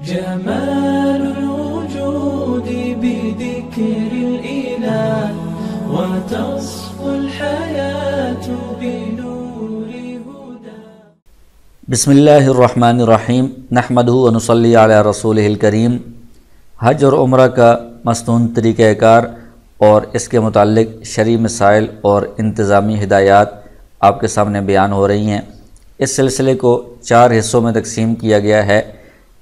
جمال الوجود بذكر الإله وتصفو الحياة بنور هدى. بسم اللہ الرحمن الرحیم نحمدہ ونصلی علی رسولہ الکریم. حج اور عمرہ کا مسنون طریقہ کار اور اس کے متعلق شرعی مسائل اور انتظامی ہدایات آپ کے سامنے بیان ہو رہی ہیں. اس سلسلے کو 4 حصوں میں تقسیم کیا گیا ہے.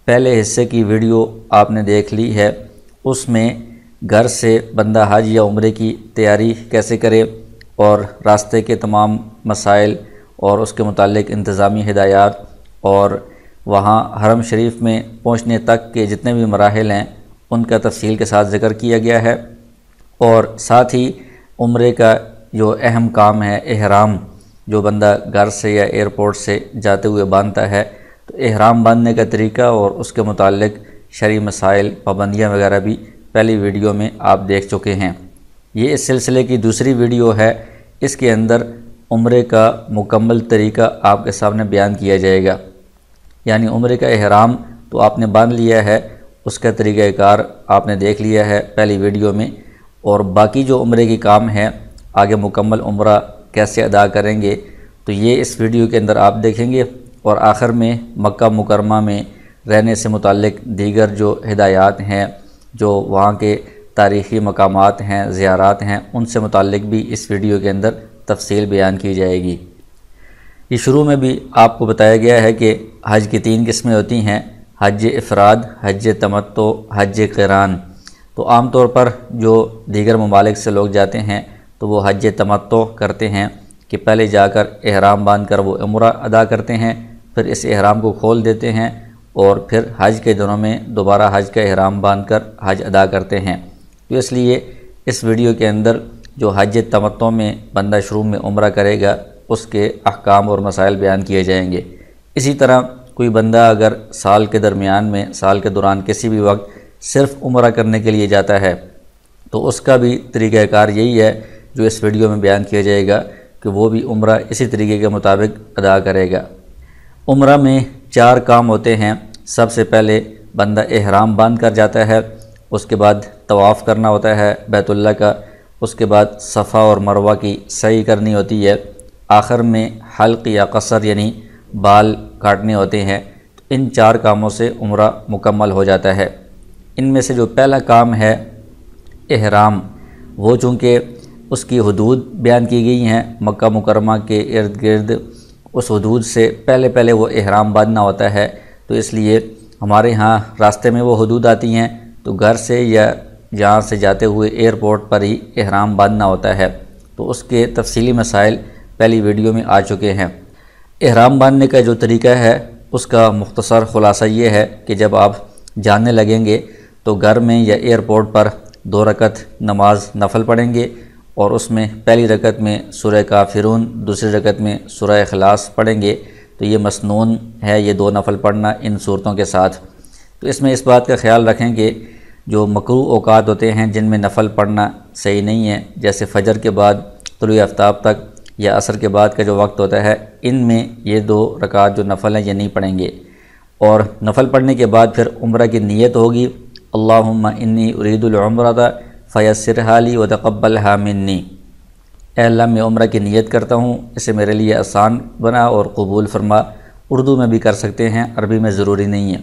پہلے حصے کی ویڈیو آپ نے دیکھ لی ہے. اس میں گھر سے بندہ حج یا عمرے کی تیاری کیسے کرے اور راستے کے تمام مسائل اور اس کے متعلق انتظامی ہدایات اور وہاں حرم شریف میں پہنچنے تک کے جتنے بھی مراحل ہیں ان کا تفصیل کے ساتھ ذکر کیا گیا ہے. اور ساتھ ہی عمرے کا جو اہم کام ہے احرام، جو بندہ گھر سے یا ایئرپورٹ سے جاتے ہوئے باندھتا ہے، تو احرام باندھنے کا طریقہ اور اس کے متعلق شرعی مسائل پابندیاں وغیرہ بھی پہلی ویڈیو میں آپ دیکھ چکے ہیں. یہ اس سلسلے کی دوسری ویڈیو ہے. اس کے اندر عمرے کا مکمل طریقہ آپ کے سامنے بیان کیا جائے گا. یعنی عمرے کا احرام تو آپ نے باندھ لیا ہے، اس کا طریقہ کار آپ نے دیکھ لیا ہے پہلی ویڈیو میں، اور باقی جو عمرے کی کام ہے آگے مکمل عمرہ کیسے ادا کریں گے تو یہ اس ویڈیو کے اندر آپ دیکھیں گے. اور آخر میں مکہ مکرمہ میں رہنے سے متعلق دیگر جو ہدایات ہیں، جو وہاں کے تاریخی مقامات ہیں، زیارات ہیں، ان سے متعلق بھی اس ویڈیو کے اندر تفصیل بیان کی جائے گی. یہ شروع میں بھی آپ کو بتایا گیا ہے کہ حج کی 3 قسمیں ہوتی ہیں: حج افراد، حج تمتع، حج قران. تو عام طور پر جو دیگر ممالک سے لوگ جاتے ہیں تو وہ حج تمتع کرتے ہیں کہ پہلے جا کر احرام باندھ کر وہ عمرہ ادا کرتے ہیں، پھر اس احرام کو کھول دیتے ہیں اور پھر حج کے دنوں میں دوبارہ حج کا احرام باندھ کر حج ادا کرتے ہیں. تو اس لیے اس ویڈیو کے اندر جو حج تمتع میں بندہ شروع میں عمرہ کرے گا اس کے احکام اور مسائل بیان کیے جائیں گے. اسی طرح کوئی بندہ اگر سال کے درمیان میں، سال کے دوران کسی بھی وقت صرف عمرہ کرنے کے لیے جاتا ہے تو اس کا بھی طریقہ کار یہی ہے جو اس ویڈیو میں بیان کیا جائے گا کہ وہ بھی عمرہ اسی طریقے کے مطابق ادا کرے گا. عمرہ میں 4 کام ہوتے ہیں. سب سے پہلے بندہ احرام باندھ کر جاتا ہے، اس کے بعد طواف کرنا ہوتا ہے بیت اللہ کا، اس کے بعد صفا اور مروہ کی سعی کرنی ہوتی ہے، آخر میں حلق یا قصر یعنی بال کاٹنے ہوتے ہیں. ان 4 کاموں سے عمرہ مکمل ہو جاتا ہے. ان میں سے جو پہلا کام ہے احرام، وہ چونکہ اس کی حدود بیان کی گئی ہیں مکہ مکرمہ کے ارد گرد، اس حدود سے پہلے وہ احرام باندھنا ہوتا ہے. تو اس لیے ہمارے ہاں راستے میں وہ حدود آتی ہیں تو گھر سے یا جہاں سے جاتے ہوئے ایئرپورٹ پر ہی احرام باندھنا ہوتا ہے. تو اس کے تفصیلی مسائل پہلی ویڈیو میں آ چکے ہیں. احرام باندھنے کا جو طریقہ ہے اس کا مختصر خلاصہ یہ ہے کہ جب آپ جانے لگیں گے تو گھر میں یا ایئرپورٹ پر 2 رکعت نماز نفل پڑھیں گے، اور اس میں پہلی رکعت میں سورہ کافرون، دوسری رکعت میں سورہ اخلاص پڑھیں گے. تو یہ مسنون ہے یہ 2 نفل پڑھنا ان صورتوں کے ساتھ. تو اس میں اس بات کا خیال رکھیں کہ جو مکروہ اوقات ہوتے ہیں جن میں نفل پڑھنا صحیح نہیں ہے، جیسے فجر کے بعد طلوع آفتاب تک یا عصر کے بعد کا جو وقت ہوتا ہے، ان میں یہ 2 رکعات جو نفل ہیں یہ نہیں پڑھیں گے. اور نفل پڑھنے کے بعد پھر عمرہ کی نیت ہوگی: اللہم انی ارید العمرۃ فیسرھا لی وتقبلھا منی. اے اللہ میں عمرہ کی نیت کرتا ہوں، اسے میرے لیے آسان بنا اور قبول فرما. اردو میں بھی کر سکتے ہیں، عربی میں ضروری نہیں ہے.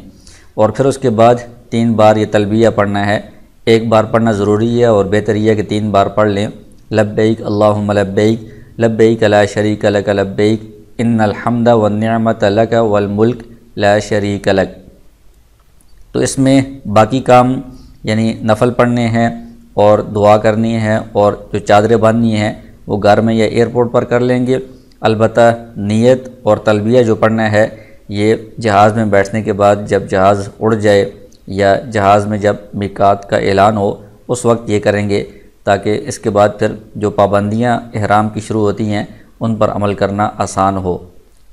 اور پھر اس کے بعد 3 بار یہ تلبیہ پڑھنا ہے. 1 بار پڑھنا ضروری ہے اور بہتر یہ ہے کہ 3 بار پڑھ لیں: لبیک اللہم لبیک، لبیک لا شریک لک لبیک، ان الحمد والنعمت لک والملک لا شریک لک. تو اس میں باقی کام یعنی نفل پڑھنے ہیں اور دعا کرنی ہے اور جو چادریں باندھنی ہیں وہ گھر میں یا ایئرپورٹ پر کر لیں گے. البتہ نیت اور تلبیہ جو پڑھنا ہے یہ جہاز میں بیٹھنے کے بعد جب جہاز اڑ جائے یا جہاز میں جب میقات کا اعلان ہو اس وقت یہ کریں گے، تاکہ اس کے بعد پھر جو پابندیاں احرام کی شروع ہوتی ہیں ان پر عمل کرنا آسان ہو.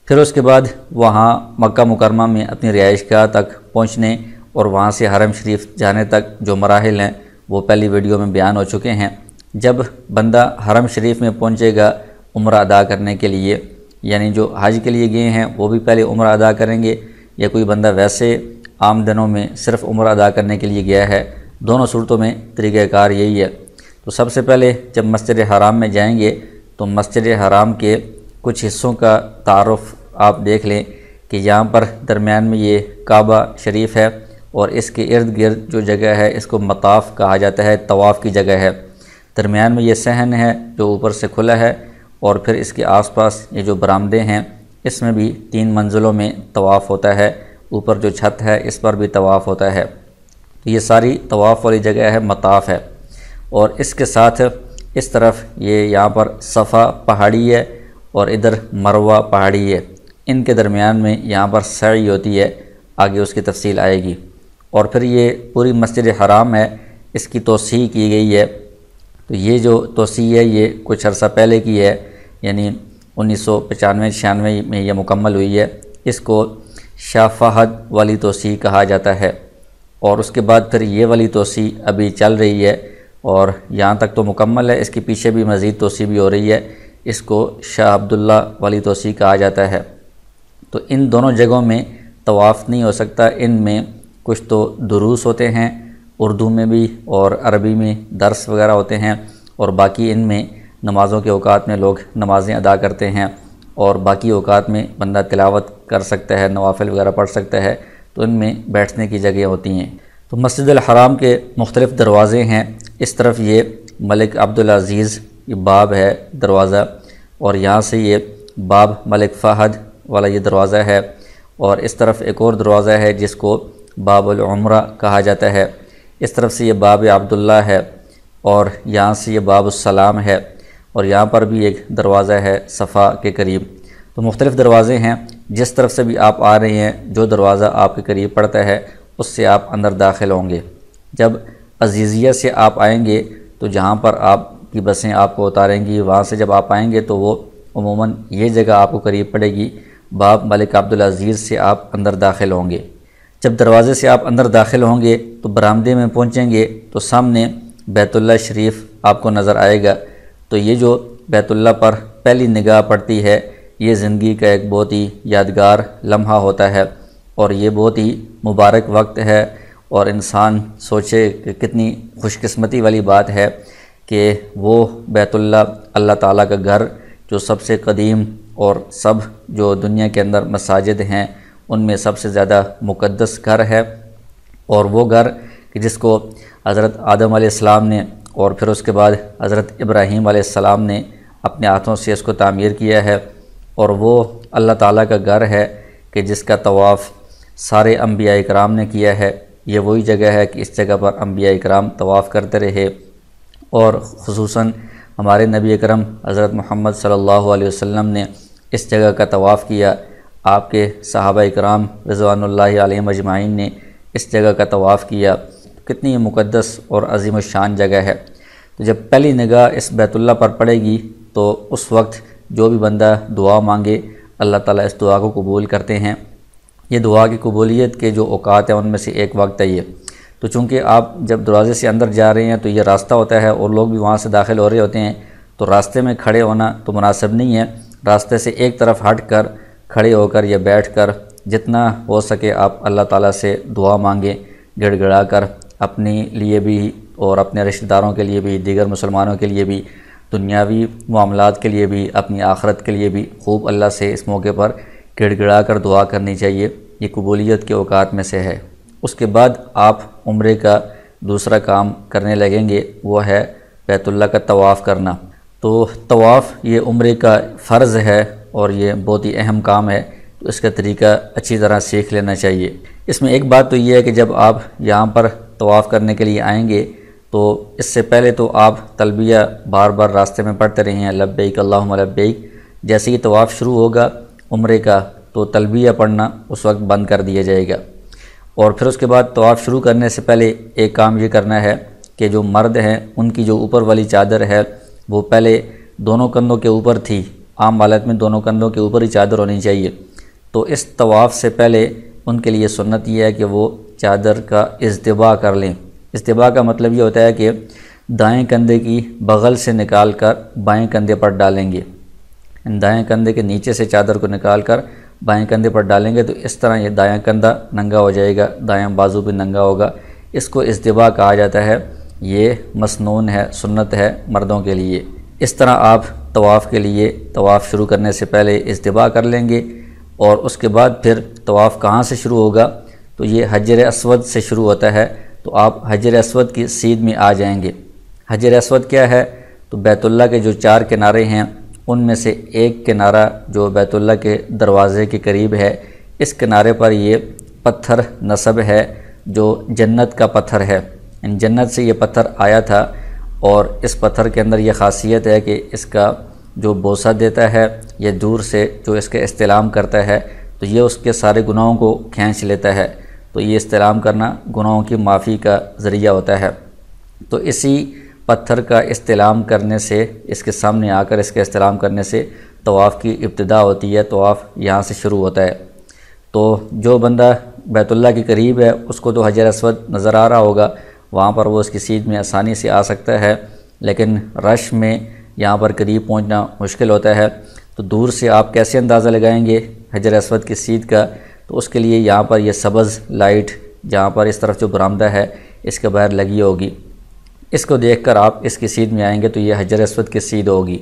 پھر اس کے بعد وہاں مکہ مکرمہ میں اپنی رہائش گاہ تک پہنچنے اور وہاں سے حرم شریف جانے تک جو مراحل ہیں وہ پہلی ویڈیو میں بیان ہو چکے ہیں. جب بندہ حرم شریف میں پہنچے گا عمرہ ادا کرنے کے لیے، یعنی جو حج کے لیے گئے ہیں وہ بھی پہلے عمرہ ادا کریں گے، یا کوئی بندہ ویسے عام دنوں میں صرف عمرہ ادا کرنے کے لیے گیا ہے، دونوں صورتوں میں طریقہ کار یہی ہے۔ تو سب سے پہلے جب مسجد حرام میں جائیں گے تو مسجد حرام کے کچھ حصوں کا تعارف آپ دیکھ لیں کہ یہاں پر درمیان میں یہ کعبہ شریف ہے، اور اس کے ارد گرد جو جگہ ہے اس کو مطاف کہا جاتا ہے، طواف کی جگہ ہے۔ درمیان میں یہ صحن ہے جو اوپر سے کھلا ہے، اور پھر اس کے آس پاس یہ جو برآمدے ہیں اس میں بھی 3 منزلوں میں طواف ہوتا ہے، اوپر جو چھت ہے اس پر بھی طواف ہوتا ہے۔ تو یہ ساری طواف والی جگہ ہے، مطاف ہے، اور اس کے ساتھ اس طرف یہ یہاں پر صفا پہاڑی ہے اور ادھر مروہ پہاڑی ہے، ان کے درمیان میں یہاں پر سعی ہوتی ہے، آگے اس کی تفصیل آئے گی۔ اور پھر یہ پوری مسجد حرام ہے، اس کی توسیع کی گئی ہے۔ تو یہ جو توسیع ہے یہ کچھ عرصہ پہلے کی ہے، یعنی 1995-96 میں یہ مکمل ہوئی ہے۔ اس کو شاہ فہد والی توسیع کہا جاتا ہے، اور اس کے بعد پھر یہ والی توسیع ابھی چل رہی ہے، اور یہاں تک تو مکمل ہے، اس کے پیچھے بھی مزید توسیع بھی ہو رہی ہے، اس کو شاہ عبداللہ والی توسیع کہا جاتا ہے۔ تو ان دونوں جگہوں میں طواف نہیں ہو سکتا، ان میں کچھ تو دروس ہوتے ہیں اردو میں بھی اور عربی میں درس وغیرہ ہوتے ہیں، اور باقی ان میں نمازوں کے اوقات میں لوگ نمازیں ادا کرتے ہیں، اور باقی اوقات میں بندہ تلاوت کر سکتا ہے، نوافل وغیرہ پڑھ سکتا ہے، تو ان میں بیٹھنے کی جگہ ہوتی ہیں۔ تو مسجد الحرام کے مختلف دروازے ہیں، اس طرف یہ ملک عبدالعزیز یہ باب ہے دروازہ، اور یہاں سے یہ باب ملک فہد والا یہ دروازہ ہے، اور اس طرف ایک اور دروازہ ہے جس کو باب العمرہ کہا جاتا ہے، اس طرف سے یہ باب عبداللہ ہے، اور یہاں سے یہ باب السلام ہے، اور یہاں پر بھی ایک دروازہ ہے صفا کے قریب۔ تو مختلف دروازے ہیں، جس طرف سے بھی آپ آ رہے ہیں جو دروازہ آپ کے قریب پڑتا ہے اس سے آپ اندر داخل ہوں گے۔ جب عزیزیہ سے آپ آئیں گے تو جہاں پر آپ کی بسیں آپ کو اتاریں گی، وہاں سے جب آپ آئیں گے تو وہ عموماً یہ جگہ آپ کو قریب پڑے گی، باب ملک عبدالعزیز سے آپ اندر داخل ہوں گے۔ جب دروازے سے آپ اندر داخل ہوں گے تو برآمدے میں پہنچیں گے تو سامنے بیت اللہ شریف آپ کو نظر آئے گا۔ تو یہ جو بیت اللہ پر پہلی نگاہ پڑتی ہے یہ زندگی کا ایک بہت ہی یادگار لمحہ ہوتا ہے، اور یہ بہت ہی مبارک وقت ہے، اور انسان سوچے کہ کتنی خوش قسمتی والی بات ہے کہ وہ بیت اللہ اللہ تعالیٰ کا گھر جو سب سے قدیم اور سب جو دنیا کے اندر مساجد ہیں ان میں سب سے زیادہ مقدس گھر ہے، اور وہ گھر کہ جس کو حضرت آدم علیہ السلام نے اور پھر اس کے بعد حضرت ابراہیم علیہ السلام نے اپنے ہاتھوں سے اس کو تعمیر کیا ہے، اور وہ اللہ تعالیٰ کا گھر ہے کہ جس کا طواف سارے انبیاء اکرام نے کیا ہے۔ یہ وہی جگہ ہے کہ اس جگہ پر انبیاء اکرام طواف کرتے رہے، اور خصوصاً ہمارے نبی اکرم حضرت محمد صلی اللہ علیہ وسلم نے اس جگہ کا طواف کیا، آپ کے صحابہ اکرام رضوان اللہ علیہم اجمعین نے اس جگہ کا طواف کیا۔ کتنی مقدس اور عظیم الشان جگہ ہے۔ تو جب پہلی نگاہ اس بیت اللہ پر پڑے گی تو اس وقت جو بھی بندہ دعا مانگے اللہ تعالیٰ اس دعا کو قبول کرتے ہیں۔ یہ دعا کی قبولیت کے جو اوقات ہیں ان میں سے ایک وقت ہے یہ۔ تو چونکہ آپ جب دروازے سے اندر جا رہے ہیں تو یہ راستہ ہوتا ہے اور لوگ بھی وہاں سے داخل ہو رہے ہوتے ہیں، تو راستے میں کھڑے ہونا تو مناسب نہیں ہے، راستے سے ایک طرف ہٹ کر کھڑے ہو کر یا بیٹھ کر جتنا ہو سکے آپ اللہ تعالیٰ سے دعا مانگیں، گڑ گڑا کر، اپنے لیے بھی اور اپنے رشتہ داروں کے لیے بھی، دیگر مسلمانوں کے لیے بھی، دنیاوی معاملات کے لیے بھی، اپنی آخرت کے لیے بھی خوب اللہ سے اس موقع پر گڑ گڑا کر دعا کرنی چاہیے۔ یہ قبولیت کے اوقات میں سے ہے۔ اس کے بعد آپ عمرے کا دوسرا کام کرنے لگیں گے، وہ ہے بیت اللہ کا طواف کرنا۔ تو طواف یہ عمرے کا فرض ہے اور یہ بہت ہی اہم کام ہے، تو اس کا طریقہ اچھی طرح سیکھ لینا چاہیے۔ اس میں ایک بات تو یہ ہے کہ جب آپ یہاں پر طواف کرنے کے لیے آئیں گے تو اس سے پہلے تو آپ تلبیہ بار بار راستے میں پڑھتے رہے ہیں، لبیک اللہم لبیک۔ جیسے ہی طواف شروع ہوگا عمرے کا تو تلبیہ پڑھنا اس وقت بند کر دیا جائے گا، اور پھر اس کے بعد طواف شروع کرنے سے پہلے ایک کام یہ کرنا ہے کہ جو مرد ہیں ان کی جو اوپر والی چادر ہے وہ پہلے دونوں کندھوں کے اوپر تھی، عام حالت میں دونوں کندھوں کے اوپر ہی چادر ہونی چاہیے، تو اس طواف سے پہلے ان کے لیے سنت یہ ہے کہ وہ چادر کا اضطباء کر لیں۔ اضطباء کا مطلب یہ ہوتا ہے کہ دائیں کندھے کی بغل سے نکال کر بائیں کندھے پر ڈالیں گے، دائیں کندھے کے نیچے سے چادر کو نکال کر بائیں کندھے پر ڈالیں گے تو اس طرح یہ دایاں کندھا ننگا ہو جائے گا، دایاں بازو بھی ننگا ہوگا۔ اس کو اصطباء کہا جاتا ہے، یہ مسنون ہے، سنت ہے مردوں کے لیے۔ اس طرح آپ طواف کے لیے طواف شروع کرنے سے پہلے اصطباء کر لیں گے، اور اس کے بعد پھر طواف کہاں سے شروع ہوگا؟ تو یہ حجر اسود سے شروع ہوتا ہے، تو آپ حجر اسود کی سیدھ میں آ جائیں گے۔ حجر اسود کیا ہے؟ تو بیت اللہ کے جو 4 کنارے ہیں ان میں سے ایک کنارہ جو بیت اللہ کے دروازے کے قریب ہے، اس کنارے پر یہ پتھر نصب ہے جو جنت کا پتھر ہے، جنت سے یہ پتھر آیا تھا، اور اس پتھر کے اندر یہ خاصیت ہے کہ اس کا جو بوسہ دیتا ہے، یہ دور سے جو اس کے استلام کرتا ہے تو یہ اس کے سارے گناہوں کو کھینچ لیتا ہے، تو یہ استلام کرنا گناہوں کی معافی کا ذریعہ ہوتا ہے۔ تو اسی پتھر کا استلام کرنے سے، اس کے سامنے آ کر اس کے استلام کرنے سے طواف کی ابتدا ہوتی ہے، طواف یہاں سے شروع ہوتا ہے۔ تو جو بندہ بیت اللہ کے قریب ہے اس کو تو حجر اسود نظر آ رہا ہوگا، وہاں پر وہ اس کی سیدھ میں آسانی سے آ سکتا ہے، لیکن رش میں یہاں پر قریب پہنچنا مشکل ہوتا ہے، تو دور سے آپ کیسے اندازہ لگائیں گے حجر اسود کی سیدھ کا؟ تو اس کے لیے یہاں پر یہ سبز لائٹ جہاں پر اس طرف جو برآمدہ ہے اس کے باہر لگی ہوگی، اس کو دیکھ کر آپ اس کی سیدھ میں آئیں گے تو یہ حجر اسود کی سیدھ ہوگی۔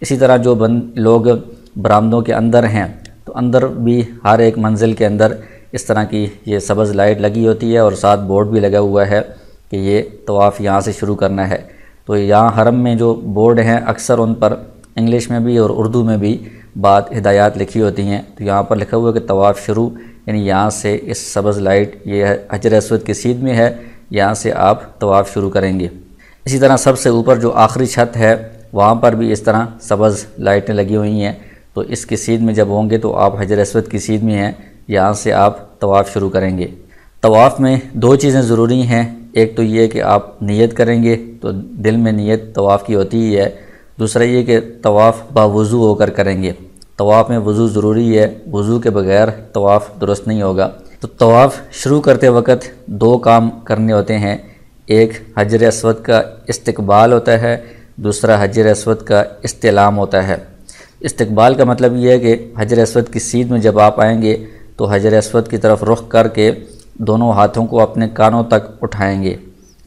اسی طرح جو لوگ برآمدوں کے اندر ہیں تو اندر بھی ہر ایک منزل کے اندر اس طرح کی یہ سبز لائٹ لگی ہوتی ہے، اور ساتھ بورڈ بھی لگا ہوا ہے کہ یہ طواف یہاں سے شروع کرنا ہے۔ تو یہاں حرم میں جو بورڈ ہیں اکثر ان پر انگلش میں بھی اور اردو میں بھی بات ہدایات لکھی ہوتی ہیں، تو یہاں پر لکھا ہوا ہے کہ طواف شروع، یعنی یہاں سے اس سبز لائٹ یہ حجر اسود کی سیدھ میں ہے، یہاں سے آپ طواف شروع کریں گے۔ اسی طرح سب سے اوپر جو آخری چھت ہے وہاں پر بھی اس طرح سبز لائٹیں لگی ہوئی ہیں، تو اس کی سیدھ میں جب ہوں گے تو آپ حجر اسود کی سیدھ میں ہیں، یہاں سے آپ طواف شروع کریں گے۔ طواف میں 2 چیزیں ضروری ہیں، ایک تو یہ کہ آپ نیت کریں گے تو دل میں نیت طواف کی ہوتی ہی ہے، دوسرا یہ کہ طواف باوضو ہو کر کریں گے۔ طواف میں وضو ضروری ہے، وضو کے بغیر طواف درست نہیں ہوگا۔ تو طواف شروع کرتے وقت 2 کام کرنے ہوتے ہیں، ایک حجر اسود کا استقبال ہوتا ہے، دوسرا حجر اسود کا استلام ہوتا ہے۔ استقبال کا مطلب یہ ہے کہ حجر اسود کی سیدھ میں جب آپ آئیں گے تو حجر اسود کی طرف رخ کر کے دونوں ہاتھوں کو اپنے کانوں تک اٹھائیں گے،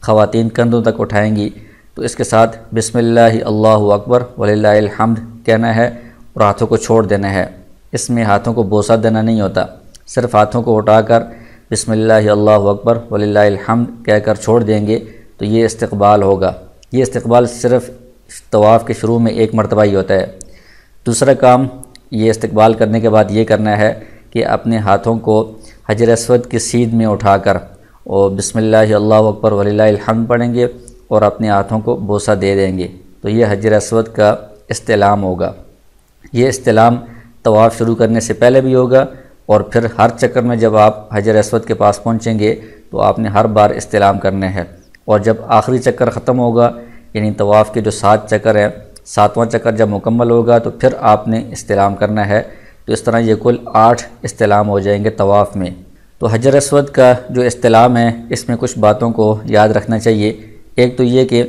خواتین کندھوں تک اٹھائیں گی، تو اس کے ساتھ بسم اللہ اللہ اکبر وللہ الحمد کہنا ہے اور ہاتھوں کو چھوڑ دینا ہے۔ اس میں ہاتھوں کو بوسہ دینا نہیں ہوتا، صرف ہاتھوں کو اٹھا کر بسم اللہ اللہ اکبر وللہ الحمد کہہ کر چھوڑ دیں گے تو یہ استقبال ہوگا۔ یہ استقبال صرف طواف کے شروع میں 1 مرتبہ ہی ہوتا ہے۔ دوسرا کام یہ استقبال کرنے کے بعد یہ کرنا ہے کہ اپنے ہاتھوں کو حجر اسود کی سیدھ میں اٹھا کر اور بسم اللہ اللہ اکبر وللہ الحمد پڑھیں گے اور اپنے ہاتھوں کو بوسہ دے دیں گے، تو یہ حجر اسود کا استلام ہوگا۔ یہ استلام طواف شروع کرنے سے پہلے بھی ہوگا، اور پھر ہر چکر میں جب آپ حجر اسود کے پاس پہنچیں گے تو آپ نے ہر بار استلام کرنے ہے، اور جب آخری چکر ختم ہوگا یعنی طواف کے جو 7 چکر ہیں، 7واں چکر جب مکمل ہوگا تو پھر آپ نے استلام کرنا ہے، تو اس طرح یہ کل 8 استلام ہو جائیں گے طواف میں۔ تو حجر اسود کا جو استلام ہے اس میں کچھ باتوں کو یاد رکھنا چاہیے۔ ایک تو یہ کہ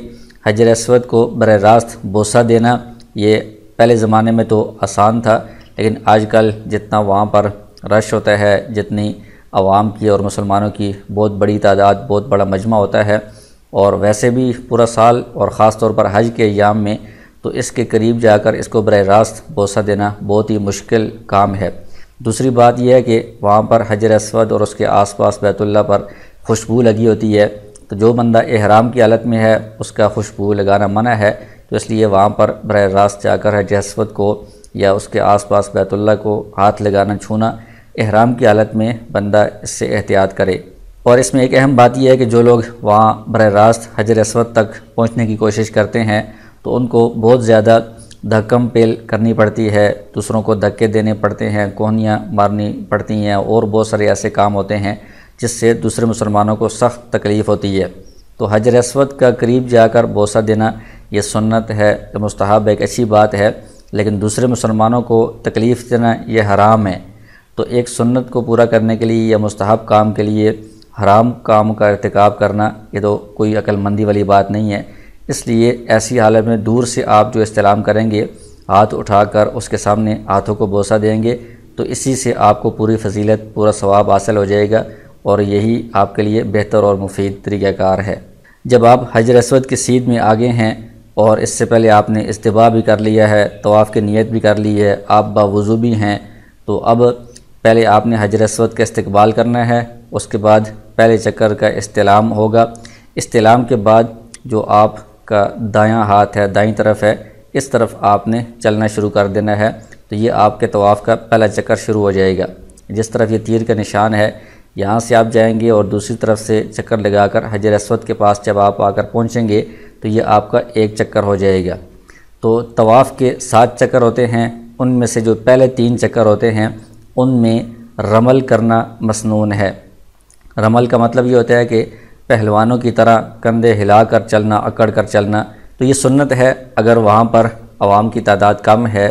حجر اسود کو براہ راست بوسہ دینا یہ پہلے زمانے میں تو آسان تھا، لیکن آج کل جتنا وہاں پر رش ہوتا ہے، جتنی عوام کی اور مسلمانوں کی بہت بڑی تعداد، بہت بڑا مجمع ہوتا ہے، اور ویسے بھی پورا سال اور خاص طور پر حج کے ایام میں تو اس کے قریب جا کر اس کو براہ راست بوسہ دینا بہت ہی مشکل کام ہے۔ دوسری بات یہ ہے کہ وہاں پر حجر اسود اور اس کے آس پاس بیت اللہ پر خوشبو لگی ہوتی ہے، تو جو بندہ احرام کی حالت میں ہے اس کا خوشبو لگانا منع ہے، تو اس لیے وہاں پر براہ راست جا کر حجر اسود کو یا اس کے آس پاس بیت اللہ کو ہاتھ لگانا، چھونا احرام کی حالت میں بندہ اس سے احتیاط کرے۔ اور اس میں ایک اہم بات یہ ہے کہ جو لوگ وہاں براہ راست حجر اسود تک پہنچنے کی کوشش کرتے ہیں تو ان کو بہت زیادہ دھکم پیل کرنی پڑتی ہے، دوسروں کو دھکے دینے پڑتے ہیں، کوہنیاں مارنی پڑتی ہیں، اور بہت سارے ایسے کام ہوتے ہیں جس سے دوسرے مسلمانوں کو سخت تکلیف ہوتی ہے۔ تو حجر اسود کا قریب جا کر بوسہ دینا یہ سنت ہے، یہ مستحب ایک اچھی بات ہے، لیکن دوسرے مسلمانوں کو تکلیف دینا یہ حرام ہے۔ تو ایک سنت کو پورا کرنے کے لیے یا مستحب کام کے لیے حرام کام کا ارتکاب کرنا یہ تو کوئی عقل مندی والی بات نہیں ہے۔ اس لیے ایسی حالت میں دور سے آپ جو استلام کریں گے، ہاتھ اٹھا کر اس کے سامنے ہاتھوں کو بوسہ دیں گے تو اسی سے آپ کو پوری فضیلت پورا ثواب حاصل ہو جائے گا، اور یہی آپ کے لیے بہتر اور مفید طریقہ کار ہے۔ جب آپ حجر اسود کی سیدھ میں آگے ہیں اور اس سے پہلے آپ نے استباء بھی کر لیا ہے، طواف کی نیت بھی کر لی ہے، آپ باوضو بھی ہیں، تو اب پہلے آپ نے حجر اسود کا استقبال کرنا ہے، اس کے بعد پہلے چکر کا استلام ہوگا۔ استلام کے بعد جو آپ کا دایاں ہاتھ ہے، دائیں طرف ہے، اس طرف آپ نے چلنا شروع کر دینا ہے، تو یہ آپ کے طواف کا پہلا چکر شروع ہو جائے گا۔ جس طرف یہ تیر کا نشان ہے، یہاں سے آپ جائیں گے اور دوسری طرف سے چکر لگا کر حجر اسود کے پاس جب آپ آ کر پہنچیں گے تو یہ آپ کا ایک چکر ہو جائے گا۔ تو طواف کے 7 چکر ہوتے ہیں، ان میں سے جو پہلے 3 چکر ہوتے ہیں ان میں رمل کرنا مسنون ہے۔ رمل کا مطلب یہ ہوتا ہے کہ پہلوانوں کی طرح کندھے ہلا کر چلنا، اکڑ کر چلنا، تو یہ سنت ہے۔ اگر وہاں پر عوام کی تعداد کم ہے،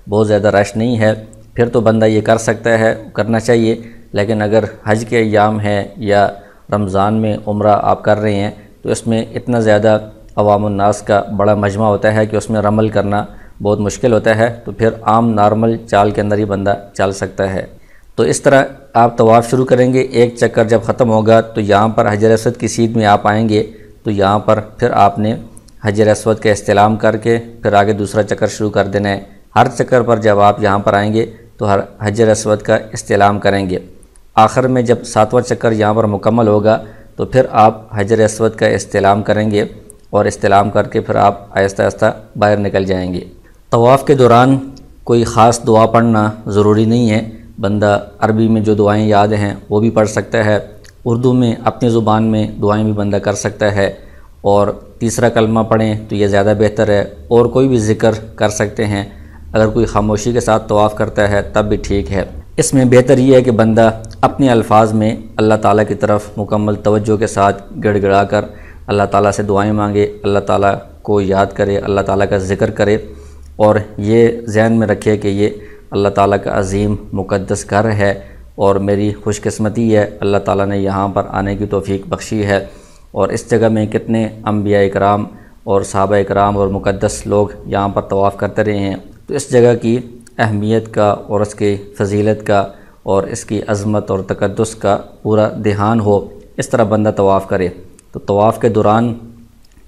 بہت زیادہ رش نہیں ہے، پھر تو بندہ یہ کر سکتا ہے، کرنا چاہیے۔ لیکن اگر حج کے ایام ہیں یا رمضان میں عمرہ آپ کر رہے ہیں تو اس میں اتنا زیادہ عوام الناس کا بڑا مجمع ہوتا ہے کہ اس میں رمل کرنا بہت مشکل ہوتا ہے، تو پھر عام نارمل چال کے اندر ہی بندہ چل سکتا ہے۔ تو اس طرح آپ طواف شروع کریں گے، ایک چکر جب ختم ہوگا تو یہاں پر حجر اسود کی سیدھ میں آپ آئیں گے، تو یہاں پر پھر آپ نے حجر اسود کا استلام کر کے پھر آگے دوسرا چکر شروع کر دینا ہے۔ ہر چکر پر جب آپ یہاں پر آئیں گے تو ہر حجر اسود کا استلام کریں گے۔ آخر میں جب 7واں چکر یہاں پر مکمل ہوگا تو پھر آپ حجر اسود کا استلام کریں گے، اور استلام کر کے پھر آپ آہستہ آہستہ باہر نکل جائیں گے۔ طواف کے دوران کوئی خاص دعا پڑھنا ضروری نہیں ہے، بندہ عربی میں جو دعائیں یاد ہیں وہ بھی پڑھ سکتا ہے، اردو میں اپنی زبان میں دعائیں بھی بندہ کر سکتا ہے، اور تیسرا کلمہ پڑھیں تو یہ زیادہ بہتر ہے، اور کوئی بھی ذکر کر سکتے ہیں۔ اگر کوئی خاموشی کے ساتھ طواف کرتا ہے تب بھی ٹھیک ہے۔ اس میں بہتر یہ ہے کہ بندہ اپنے الفاظ میں اللہ تعالیٰ کی طرف مکمل توجہ کے ساتھ گڑ گڑا کر اللہ تعالیٰ سے دعائیں مانگے، اللہ تعالیٰ کو یاد کرے، اللہ تعالیٰ کا ذکر کرے، اور یہ ذہن میں رکھے کہ یہ اللہ تعالیٰ کا عظیم مقدس گھر ہے، اور میری خوش قسمتی ہے اللہ تعالیٰ نے یہاں پر آنے کی توفیق بخشی ہے، اور اس جگہ میں کتنے انبیاء اکرام اور صحابہ اکرام اور مقدس لوگ یہاں پر طواف کرتے رہے ہیں۔ تو اس جگہ کی اہمیت کا اور اس کی فضیلت کا اور اس کی عظمت اور تقدس کا پورا دھیان ہو، اس طرح بندہ طواف کرے۔ تو طواف کے دوران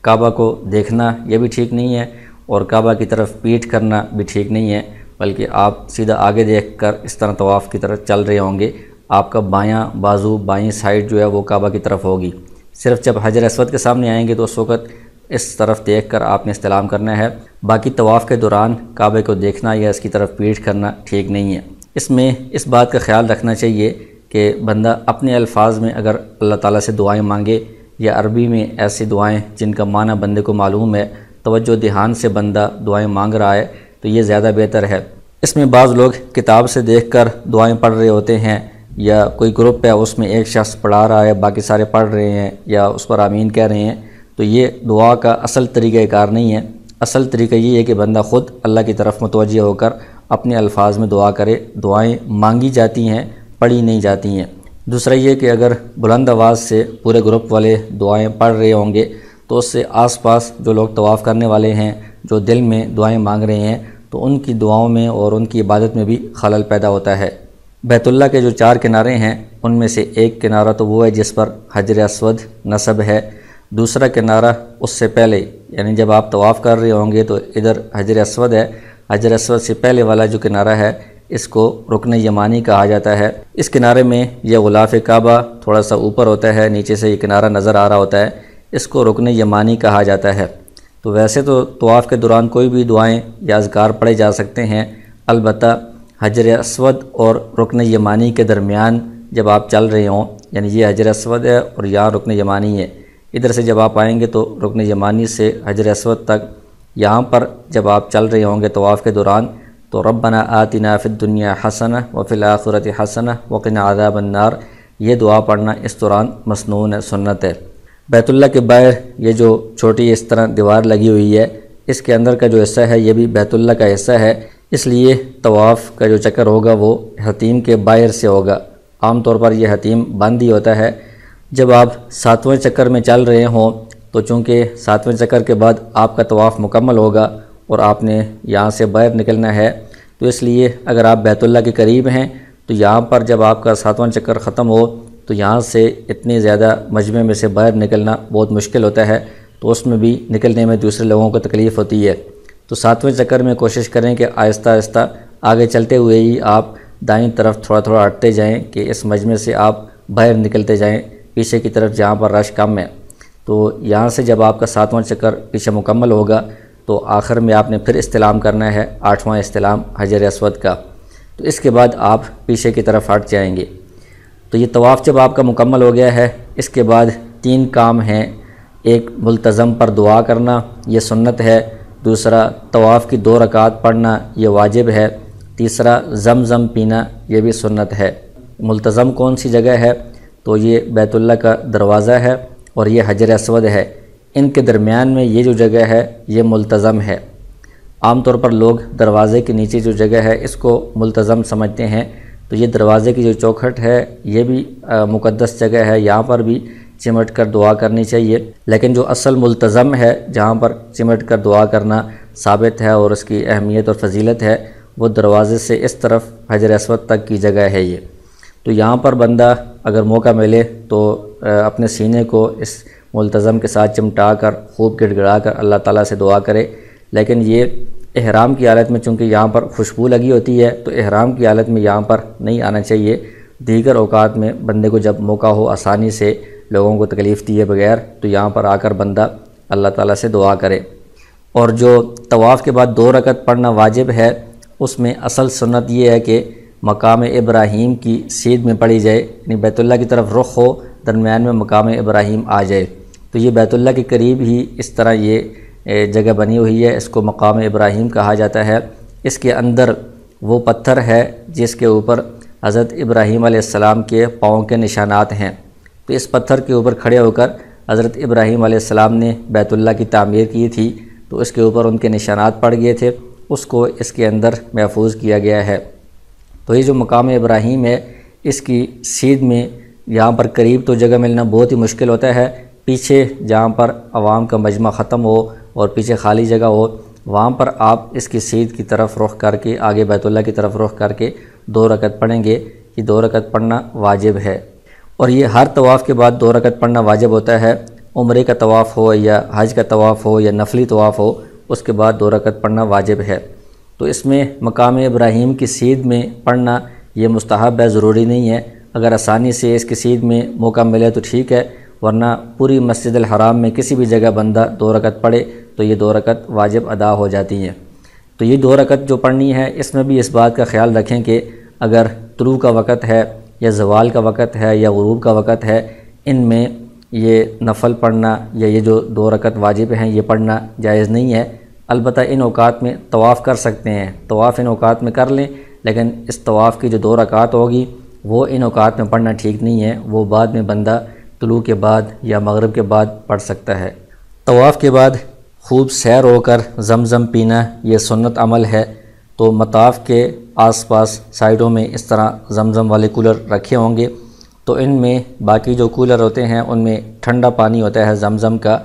کعبہ کو دیکھنا یہ بھی ٹھیک نہیں ہے، اور کعبہ کی طرف پیٹھ کرنا بھی ٹھیک نہیں ہے، بلکہ آپ سیدھا آگے دیکھ کر اس طرح طواف کی طرف چل رہے ہوں گے۔ آپ کا بایاں بازو، بائیں سائیڈ جو ہے وہ کعبہ کی طرف ہوگی۔ صرف جب حجر اسود کے سامنے آئیں گے تو اس وقت اس طرف دیکھ کر آپ نے استلام کرنا ہے، باقی طواف کے دوران کعبے کو دیکھنا یا اس کی طرف پیٹھ کرنا ٹھیک نہیں ہے۔ اس میں اس بات کا خیال رکھنا چاہیے کہ بندہ اپنے الفاظ میں اگر اللہ تعالیٰ سے دعائیں مانگے، یا عربی میں ایسی دعائیں جن کا معنی بندے کو معلوم ہے، توجہ دھیان سے بندہ دعائیں مانگ رہا ہے، تو یہ زیادہ بہتر ہے۔ اس میں بعض لوگ کتاب سے دیکھ کر دعائیں پڑھ رہے ہوتے ہیں، یا کوئی گروپ ہے اس میں ایک شخص پڑھا رہا ہے، باقی سارے پڑھ رہے ہیں یا اس پر آمین کہہ رہے ہیں، تو یہ دعا کا اصل طریقہ کار نہیں ہے۔ اصل طریقہ یہ ہے کہ بندہ خود اللہ کی طرف متوجہ ہو کر اپنے الفاظ میں دعا کرے۔ دعائیں مانگی جاتی ہیں، پڑھی نہیں جاتی ہیں۔ دوسرا یہ کہ اگر بلند آواز سے پورے گروپ والے دعائیں پڑھ رہے ہوں گے تو اس سے آس پاس جو لوگ طواف کرنے والے ہیں، جو دل میں دعائیں مانگ رہے ہیں، تو ان کی دعاؤں میں اور ان کی عبادت میں بھی خلل پیدا ہوتا ہے۔ بیت اللہ کے جو 4 کنارے ہیں ان میں سے ایک کنارہ تو وہ ہے جس پر حجر اسود نصب ہے، دوسرا کنارہ اس سے پہلے، یعنی جب آپ طواف کر رہے ہوں گے تو ادھر حجر اسود ہے، حجر اسود سے پہلے والا جو کنارہ ہے اس کو رکن یمانی کہا جاتا ہے۔ اس کنارے میں یہ غلاف کعبہ تھوڑا سا اوپر ہوتا ہے، نیچے سے یہ کنارہ نظر آ رہا ہوتا ہے، اس کو رکن یمانی کہا جاتا ہے۔ تو ویسے تو طواف کے دوران کوئی بھی دعائیں یا اذکار پڑھے جا سکتے ہیں، البتہ حجر اسود اور رکن یمانی کے درمیان جب آپ چل رہے ہوں، یعنی یہ حجر اسود ہے اور یہاں رکن یمانی ہے، ادھر سے جب آپ آئیں گے تو رکن یمانی سے حجر اسود تک یہاں پر جب آپ چل رہے ہوں گے طواف کے دوران، تو ربنا آتنا فی الدنیا حسنہ وفی الآخرۃ حسنہ وقنا عذاب النار، یہ دعا پڑھنا اس دوران مسنون ہے، سنت ہے۔ بیت اللہ کے باہر یہ جو چھوٹی اس طرح دیوار لگی ہوئی ہے، اس کے اندر کا جو حصہ ہے یہ بھی بیت اللہ کا حصہ ہے، اس لیے طواف کا جو چکر ہوگا وہ حتیم کے باہر سے ہوگا۔ عام طور پر یہ حتیم بند ہی ہوتا ہے۔ جب آپ 7ویں چکر میں چل رہے ہوں تو چونکہ 7ویں چکر کے بعد آپ کا طواف مکمل ہوگا اور آپ نے یہاں سے باہر نکلنا ہے، تو اس لیے اگر آپ بیت اللہ کے قریب ہیں تو یہاں پر جب آپ کا 7واں چکر ختم ہو تو یہاں سے اتنی زیادہ مجمع میں سے باہر نکلنا بہت مشکل ہوتا ہے، تو اس میں بھی نکلنے میں دوسرے لوگوں کو تکلیف ہوتی ہے۔ تو 7ویں چکر میں کوشش کریں کہ آہستہ آہستہ آگے چلتے ہوئے ہی آپ دائیں طرف تھوڑا تھوڑا ہٹتے جائیں کہ اس مجمع سے آپ باہر نکلتے جائیں پیچھے کی طرف جہاں پر رش کم ہے۔ تو یہاں سے جب آپ کا 7واں چکر پیچھے مکمل ہوگا تو آخر میں آپ نے پھر استلام کرنا ہے 8واں استلام حجر اسود کا، تو اس کے بعد آپ پیچھے کی طرف ہٹ جائیں گے۔ تو یہ طواف جب آپ کا مکمل ہو گیا ہے، اس کے بعد 3 کام ہیں۔ ایک ملتزم پر دعا کرنا، یہ سنت ہے۔ دوسرا طواف کی 2 رکعات پڑھنا، یہ واجب ہے۔ تیسرا زمزم پینا، یہ بھی سنت ہے۔ ملتزم کون سی جگہ ہے؟ تو یہ بیت اللہ کا دروازہ ہے اور یہ حجر اسود ہے، ان کے درمیان میں یہ جو جگہ ہے یہ ملتزم ہے۔ عام طور پر لوگ دروازے کے نیچے جو جگہ ہے اس کو ملتزم سمجھتے ہیں، تو یہ دروازے کی جو چوکھٹ ہے یہ بھی مقدس جگہ ہے، یہاں پر بھی چمٹ کر دعا کرنی چاہیے، لیکن جو اصل ملتزم ہے جہاں پر چمٹ کر دعا کرنا ثابت ہے اور اس کی اہمیت اور فضیلت ہے، وہ دروازے سے اس طرف حجر اسود تک کی جگہ ہے یہ۔ تو یہاں پر بندہ اگر موقع ملے تو اپنے سینے کو اس ملتزم کے ساتھ چمٹا کر خوب گڑ گڑا کر اللہ تعالیٰ سے دعا کرے، لیکن یہ احرام کی حالت میں چونکہ یہاں پر خوشبو لگی ہوتی ہے تو احرام کی حالت میں یہاں پر نہیں آنا چاہیے۔ دیگر اوقات میں بندے کو جب موقع ہو آسانی سے لوگوں کو تکلیف دیے بغیر تو یہاں پر آ کر بندہ اللہ تعالیٰ سے دعا کرے۔ اور جو طواف کے بعد 2 رکعت پڑھنا واجب ہے، اس میں اصل سنت یہ ہے کہ مقام ابراہیم کی سیدھ میں پڑھی جائے، یعنی بیت اللہ کی طرف رخ ہو، درمیان میں مقام ابراہیم آ جائے۔ تو یہ بیت اللہ کے قریب ہی اس طرح یہ جگہ بنی ہوئی ہے، اس کو مقام ابراہیم کہا جاتا ہے۔ اس کے اندر وہ پتھر ہے جس کے اوپر حضرت ابراہیم علیہ السلام کے پاؤں کے نشانات ہیں۔ تو اس پتھر کے اوپر کھڑے ہو کر حضرت ابراہیم علیہ السلام نے بیت اللہ کی تعمیر کی تھی، تو اس کے اوپر ان کے نشانات پڑ گئے تھے، اس کو اس کے اندر محفوظ کیا گیا ہے۔ تو یہ جو مقام ابراہیم ہے اس کی سیدھ میں یہاں پر قریب تو جگہ ملنا بہت ہی مشکل ہوتا ہے، پیچھے جہاں پر عوام کا مجمع ختم ہو اور پیچھے خالی جگہ ہو وہاں پر آپ اس کی سیدھ کی طرف رخ کر کے آگے بیت اللہ کی طرف رخ کر کے 2 رکعت پڑھیں گے۔ یہ 2 رکعت پڑھنا واجب ہے، اور یہ ہر طواف کے بعد 2 رکعت پڑھنا واجب ہوتا ہے۔ عمرے کا طواف ہو یا حج کا طواف ہو یا نفلی طواف ہو، اس کے بعد 2 رکعت پڑھنا واجب ہے۔ تو اس میں مقام ابراہیم کی سیدھ میں پڑھنا یہ مستحب ہے، ضروری نہیں ہے۔ اگر آسانی سے اس کی سیدھ میں موقع ملے تو ٹھیک ہے، ورنہ پوری مسجد الحرام میں کسی بھی جگہ بندہ 2 رکعت پڑھے تو یہ 2 رکعت واجب ادا ہو جاتی ہیں۔ تو یہ 2 رکعت جو پڑھنی ہے اس میں بھی اس بات کا خیال رکھیں کہ اگر طلوع کا وقت ہے یا زوال کا وقت ہے یا غروب کا وقت ہے، ان میں یہ نفل پڑھنا یا یہ جو 2 رکعت واجب ہیں یہ پڑھنا جائز نہیں ہے۔ البتہ ان اوقات میں طواف کر سکتے ہیں، طواف ان اوقات میں کر لیں، لیکن اس طواف کی جو 2 رکعات ہوگی وہ ان اوقات میں پڑھنا ٹھیک نہیں ہے، وہ بعد میں بندہ طلوع کے بعد یا مغرب کے بعد پڑھ سکتا ہے۔ طواف کے بعد خوب سیر ہو کر زمزم پینا یہ سنت عمل ہے۔ تو مطاف کے آس پاس سائیڈوں میں اس طرح زمزم والے کولر رکھے ہوں گے، تو ان میں باقی جو کولر ہوتے ہیں ان میں ٹھنڈا پانی ہوتا ہے زمزم کا،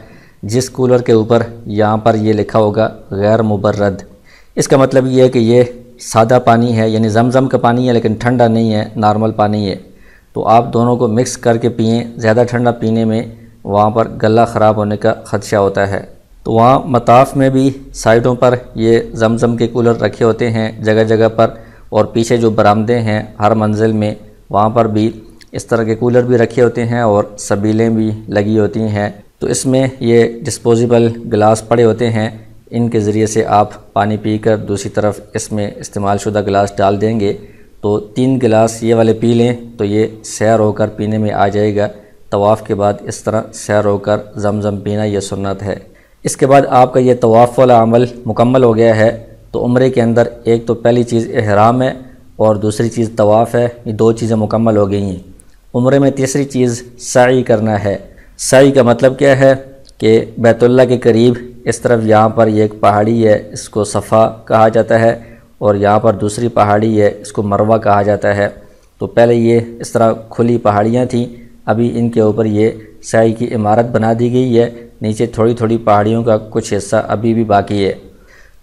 جس کولر کے اوپر یہاں پر یہ لکھا ہوگا غیر مبرد۔ اس کا مطلب یہ ہے کہ یہ سادہ پانی ہے، یعنی زمزم کا پانی ہے لیکن ٹھنڈا نہیں ہے، نارمل پانی ہے۔ تو آپ دونوں کو مکس کر کے پئیں، زیادہ ٹھنڈا پینے میں وہاں پر گلا خراب ہونے کا خدشہ ہوتا ہے۔ تو وہاں مطاف میں بھی سائیڈوں پر یہ زمزم کے کولر رکھے ہوتے ہیں جگہ جگہ پر، اور پیچھے جو برآمدے ہیں ہر منزل میں وہاں پر بھی اس طرح کے کولر بھی رکھے ہوتے ہیں اور سبیلیں بھی لگی ہوتی ہیں۔ تو اس میں یہ ڈسپوزیبل گلاس پڑے ہوتے ہیں، ان کے ذریعے سے آپ پانی پی کر دوسری طرف اس میں استعمال شدہ گلاس ڈال دیں گے، تو 3 گلاس یہ والے پی لیں تو یہ سیر ہو کر پینے میں آ جائے گا۔ طواف کے بعد اس طرح سیر ہو کر زمزم پینا یہ سنت ہے۔ اس کے بعد آپ کا یہ طواف والا عمل مکمل ہو گیا ہے، تو عمرے کے اندر ایک تو پہلی چیز احرام ہے اور دوسری چیز طواف ہے، یہ 2 چیزیں مکمل ہو گئی ہیں۔ عمرے میں تیسری چیز سعی کرنا ہے۔ سعی کا مطلب کیا ہے کہ بیت اللہ کے قریب اس طرف یہاں پر یہ ایک پہاڑی ہے، اس کو صفا کہا جاتا ہے، اور یہاں پر دوسری پہاڑی ہے، اس کو مروہ کہا جاتا ہے۔ تو پہلے یہ اس طرح کھلی پہاڑیاں تھیں، ابھی ان کے اوپر یہ سعی کی عمارت بنا دی گئی ہے، نیچے تھوڑی تھوڑی پہاڑیوں کا کچھ حصہ ابھی بھی باقی ہے۔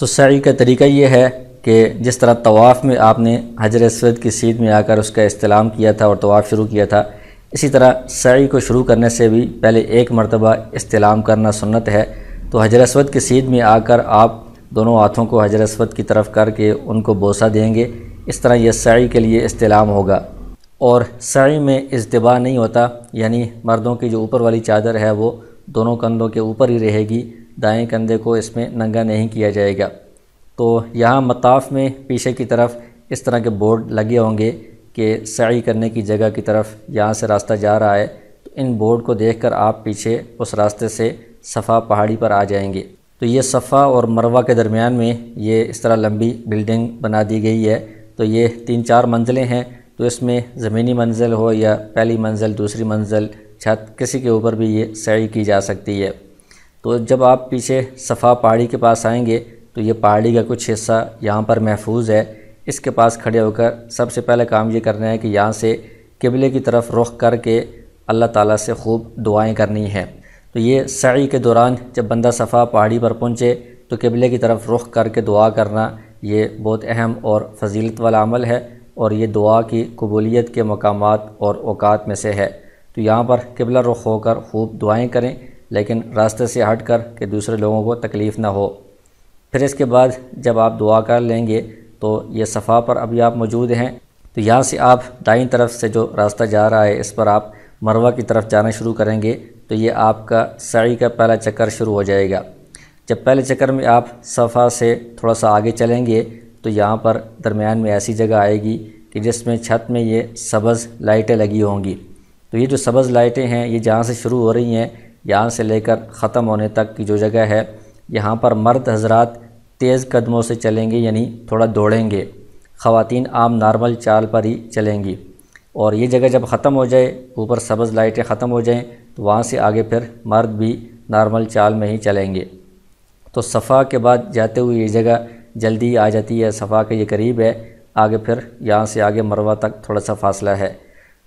تو سعی کا طریقہ یہ ہے کہ جس طرح طواف میں آپ نے حجر اسود کی سیدھ میں آ کر اس کا استلام کیا تھا اور طواف شروع کیا تھا، اسی طرح سعی کو شروع کرنے سے بھی پہلے ایک مرتبہ استلام کرنا سنت ہے۔ تو حجر اسود کی سیدھ میں آ کر آپ دونوں ہاتھوں کو حجر اسود کی طرف کر کے ان کو بوسہ دیں گے، اس طرح یہ سعی کے لیے استلام ہوگا۔ اور سعی میں اجتباء نہیں ہوتا، یعنی مردوں کی جو اوپر والی چادر ہے وہ دونوں کندھوں کے اوپر ہی رہے گی، دائیں کندھے کو اس میں ننگا نہیں کیا جائے گا۔ تو یہاں مطاف میں پیچھے کی طرف اس طرح کے بورڈ لگے ہوں گے کہ سعی کرنے کی جگہ کی طرف یہاں سے راستہ جا رہا ہے، تو ان بورڈ کو دیکھ کر آپ پیچھے اس راستے سے صفا پہاڑی پر آ جائیں گے۔ تو یہ صفا اور مروہ کے درمیان میں یہ اس طرح لمبی بلڈنگ بنا دی گئی ہے، تو یہ 3-4 منزلیں ہیں، تو اس میں زمینی منزل ہو یا پہلی منزل، دوسری منزل، چھت، کسی کے اوپر بھی یہ سعی کی جا سکتی ہے۔ تو جب آپ پیچھے صفا پہاڑی کے پاس آئیں گے تو یہ پہاڑی کا کچھ حصہ یہاں پر محفوظ ہے، اس کے پاس کھڑے ہو کر سب سے پہلے کام یہ کرنا ہے کہ یہاں سے قبلے کی طرف رخ کر کے اللہ تعالیٰ سے خوب دعائیں کرنی ہیں۔ تو یہ سعی کے دوران جب بندہ صفا پہاڑی پر پہنچے تو قبلے کی طرف رخ کر کے دعا کرنا یہ بہت اہم اور فضیلت والا عمل ہے، اور یہ دعا کی قبولیت کے مقامات اور اوقات میں سے ہے۔ تو یہاں پر قبلہ رخ ہو کر خوب دعائیں کریں، لیکن راستے سے ہٹ کر کہ دوسرے لوگوں کو تکلیف نہ ہو۔ پھر اس کے بعد جب آپ دعا کر لیں گے تو یہ صفا پر ابھی آپ موجود ہیں، تو یہاں سے آپ دائیں طرف سے جو راستہ جا رہا ہے اس پر آپ مروہ کی طرف جانا شروع کریں گے، تو یہ آپ کا سعی کا پہلا چکر شروع ہو جائے گا۔ جب پہلے چکر میں آپ صفا سے تھوڑا سا آگے چلیں گے تو یہاں پر درمیان میں ایسی جگہ آئے گی کہ جس میں چھت میں یہ سبز لائٹیں لگی ہوں گی۔ تو یہ جو سبز لائٹیں ہیں یہ جہاں سے شروع ہو رہی ہیں یہاں سے لے کر ختم ہونے تک کی جو جگہ ہے، یہاں پر مرد حضرات تیز قدموں سے چلیں گے، یعنی تھوڑا دوڑیں گے، خواتین عام نارمل چال پر ہی چلیں گی۔ اور یہ جگہ جب ختم ہو جائے، اوپر سبز لائٹیں ختم ہو جائیں، تو وہاں سے آگے پھر مرد بھی نارمل چال میں ہی چلیں گے۔ تو صفا کے بعد جاتے ہوئے یہ جگہ جلدی آ جاتی ہے، صفا کے یہ قریب ہے، آگے پھر یہاں سے آگے مروہ تک تھوڑا سا فاصلہ ہے۔